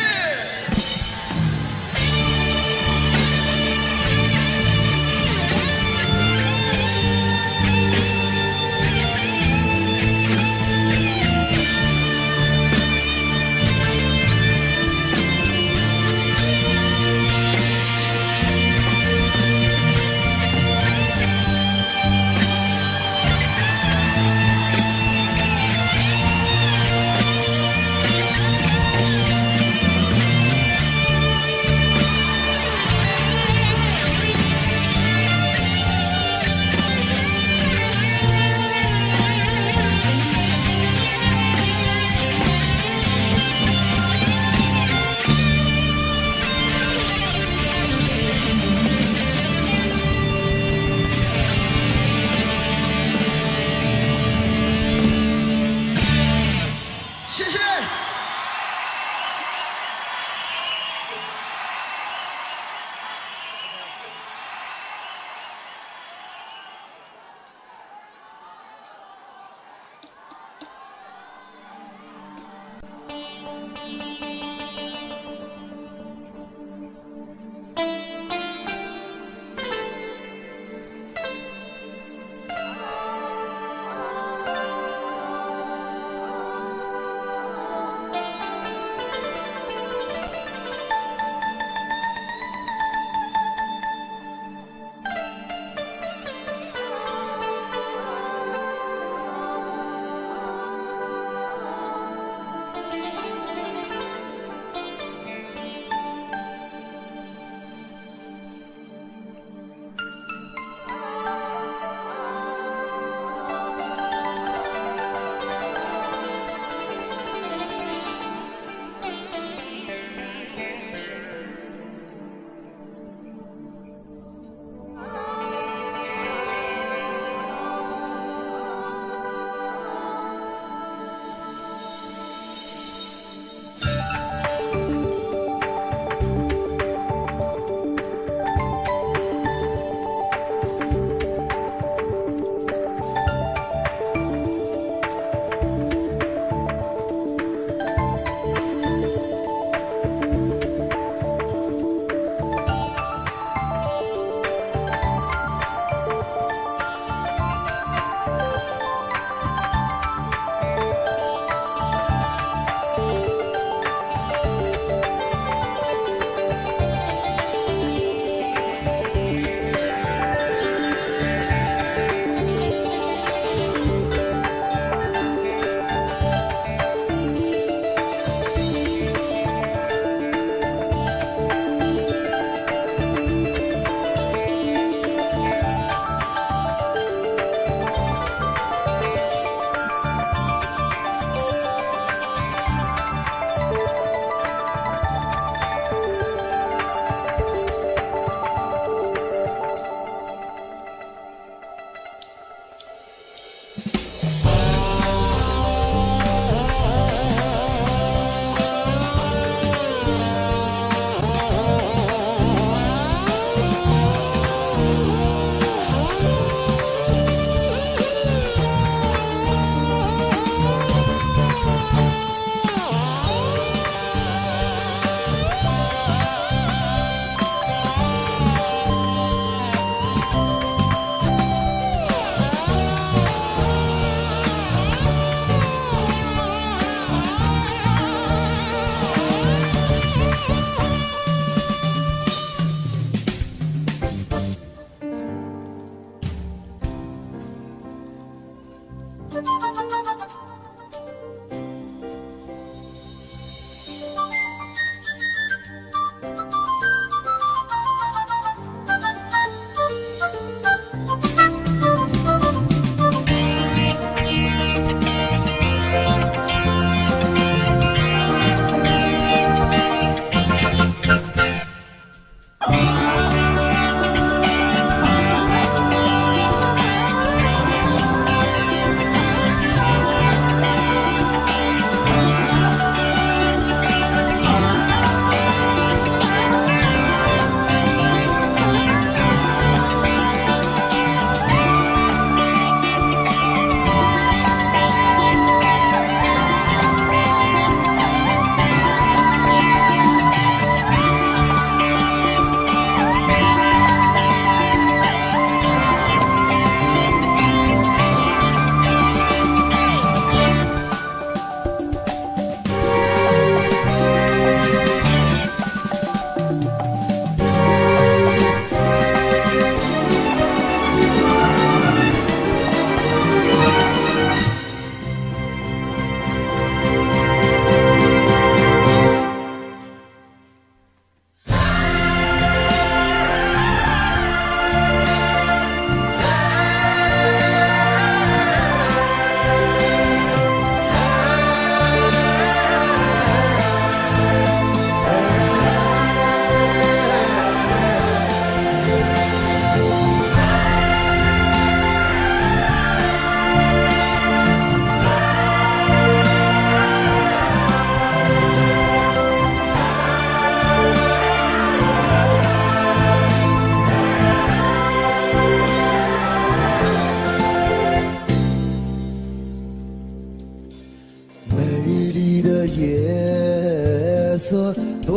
[SPEAKER 1] 夜色多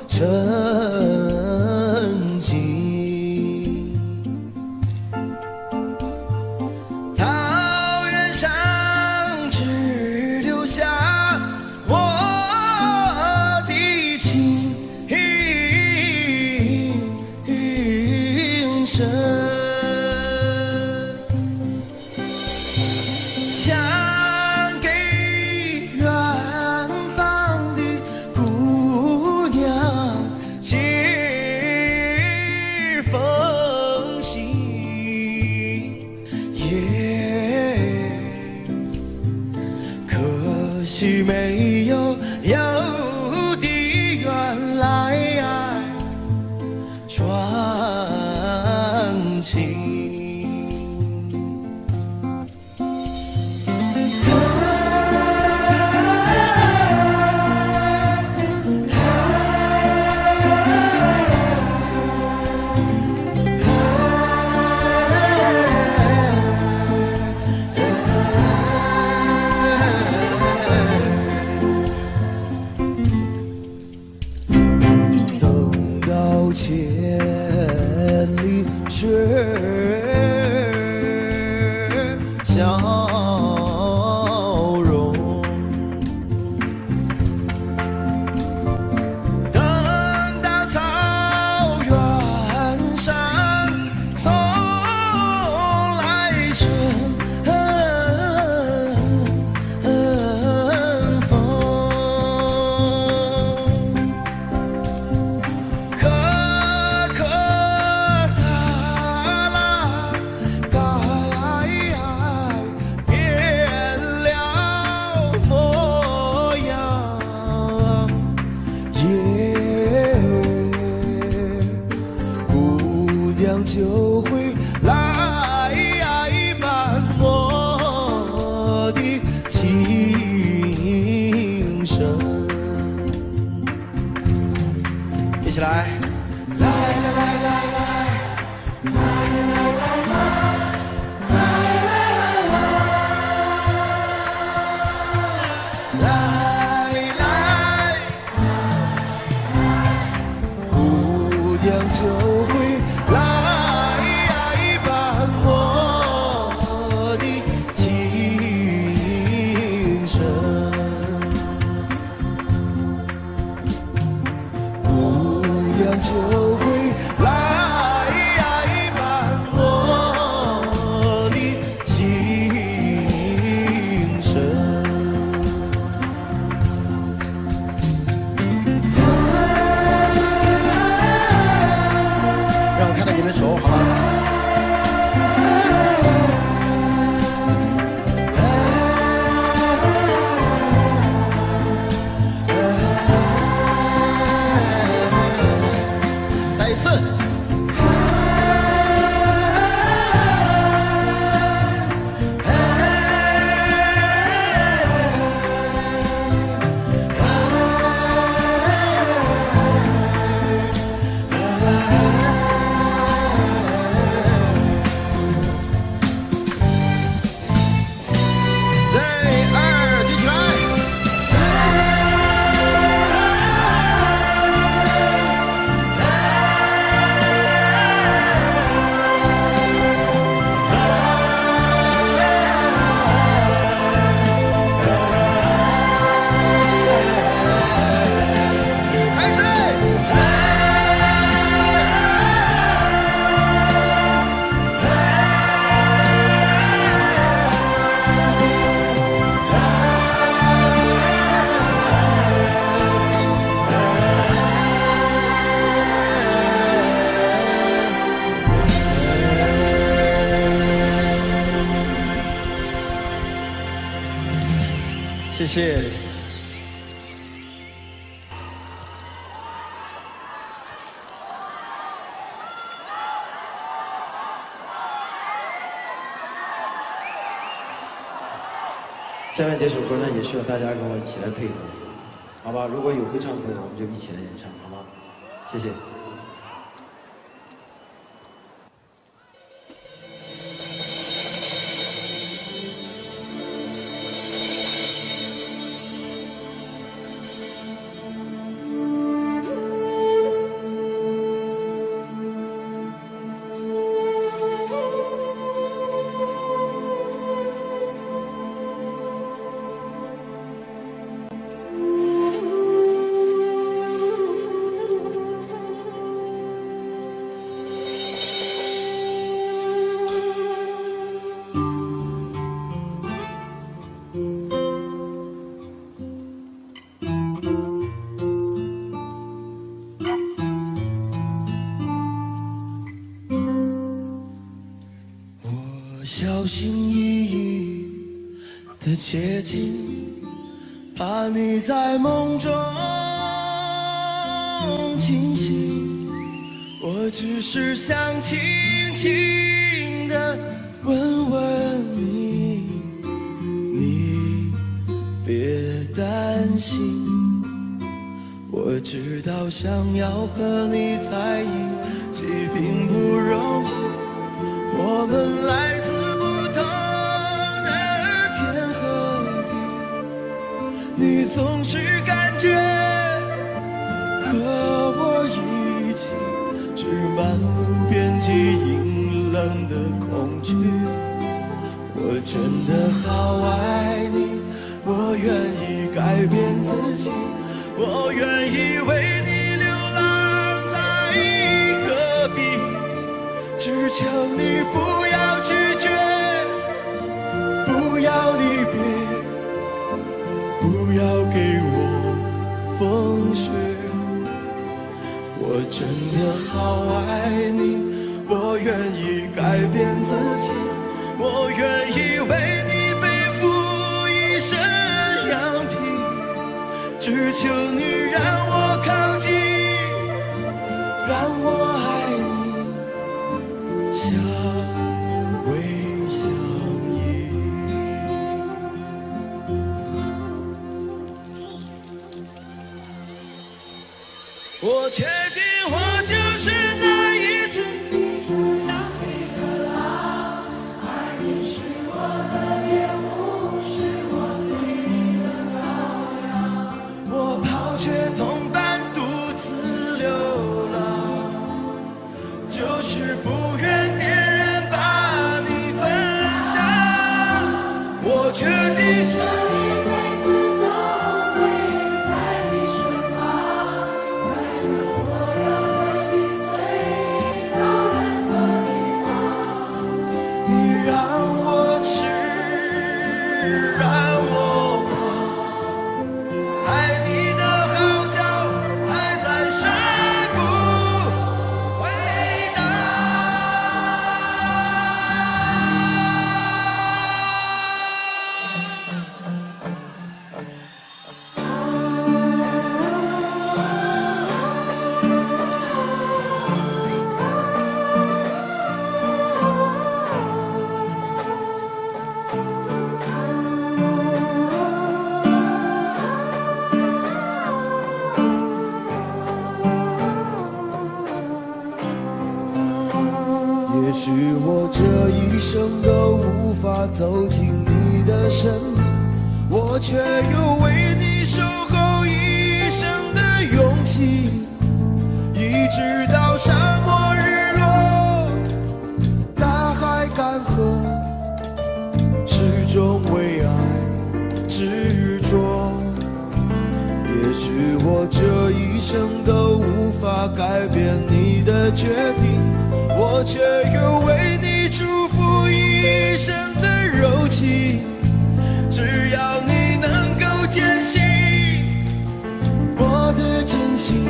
[SPEAKER 1] 沉静，草原上只留下我的琴声。想给远方的姑娘写封信，可惜没有的原来传情。千里雪消融，等到草原上送来春风。就会来伴我的琴声，一起来，来来来来来，来来来来来，来来来来，姑娘就会来。就会来伴我的琴声。让我看到你们手，好吗？谢谢。下面这首歌呢，也需要大家跟我一起来配合，好吧？如果有会唱的朋友，我们就一起来演唱，好吗？谢谢。的接近，怕你在梦中惊醒。我只是想轻轻地问问你，你别担心。我知道想要和你在一起并不容易，我们来自不同的天和地，你总是感觉和我一起是漫无边际阴冷的恐惧。我真的好爱你，我愿意改变自己，我愿意为你流浪在戈壁，只求你不要拒绝，不要离别，不要给我风雪。我真的好爱你，我愿意改变自己，我愿意为你背负一身羊皮，只求你让我靠近，让我爱你，相偎相依。我确定我就是那一只
[SPEAKER 2] 羊皮的狼，而你是我的猎物，是我最美的羔羊。
[SPEAKER 1] 我抛却同伴独自流浪，就是不愿别人把你分享。我决定
[SPEAKER 2] 这一辈子都会在你身旁，带着我让的心碎到任何地方。
[SPEAKER 1] 你让我痴，让我狂，爱你的号角还在山谷回荡。也许我这一生都无法走进你的生命，我却有为你守候一生的勇气，一直到沙漠日落，大海干涸，始终为爱执着。也许我这一生都无法改变你的决定，我却有为你祝福一生的柔情。只要你能够坚信我的真心，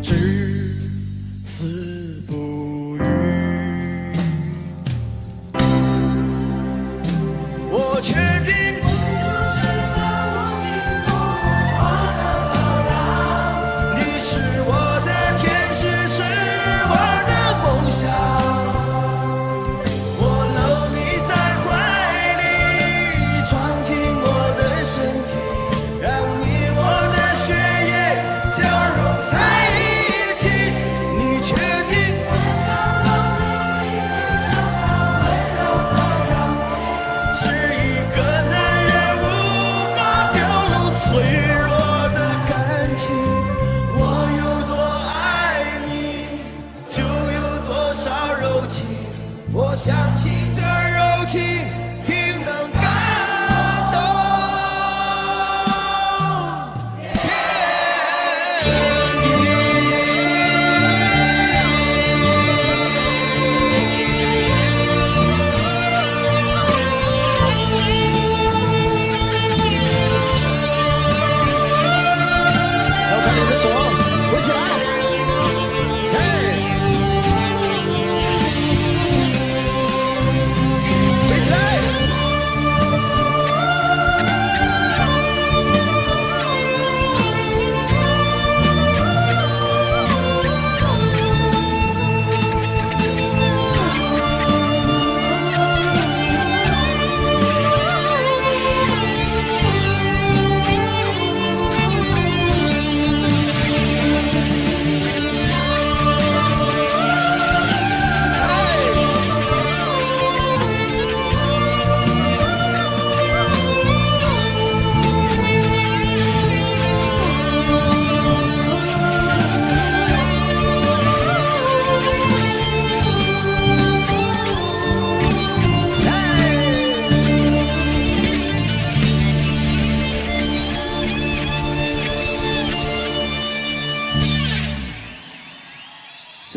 [SPEAKER 1] 至死不渝。我确定你是我的天使，是我的梦想。我搂你在怀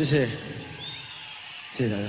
[SPEAKER 5] 谢，谢谢大家。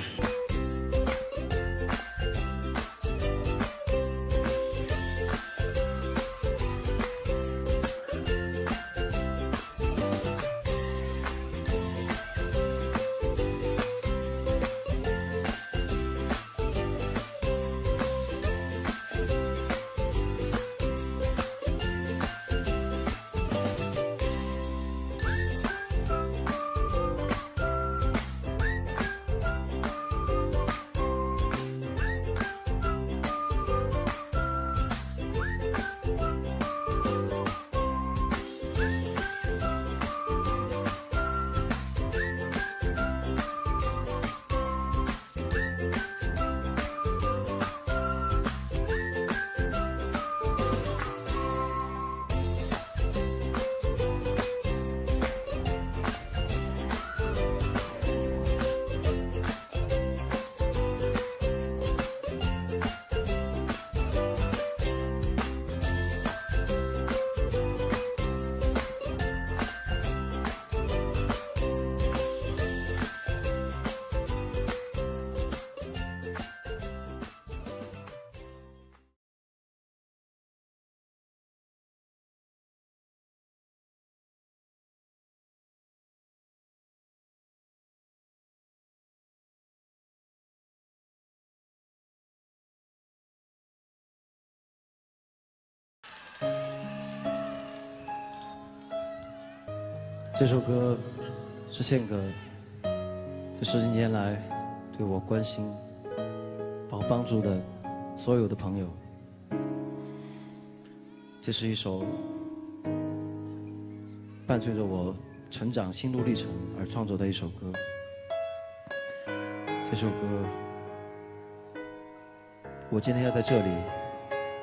[SPEAKER 5] 这首歌是献给这10几年来对我关心、把我帮助的所有的朋友。这是一首伴随着我成长心路历程而创作的一首歌。这首歌，我今天要在这里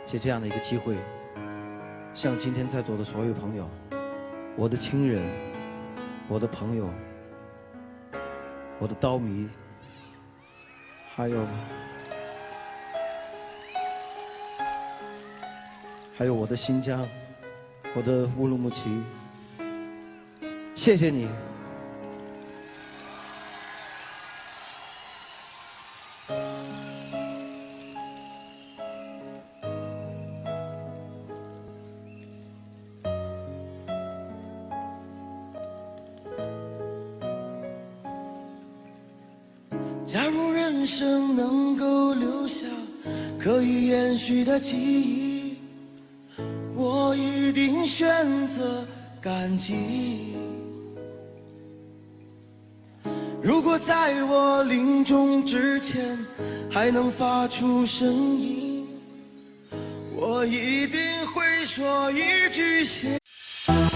[SPEAKER 5] 借这样的一个机会，向今天在座的所有朋友、我的亲人、我的朋友、我的刀迷，还有我的新疆、我的乌鲁木齐，谢谢你。
[SPEAKER 1] 假如人生能够留下可以延续的记忆，我一定选择感激。如果在我临终之前还能发出声音，我一定会说一句谢谢。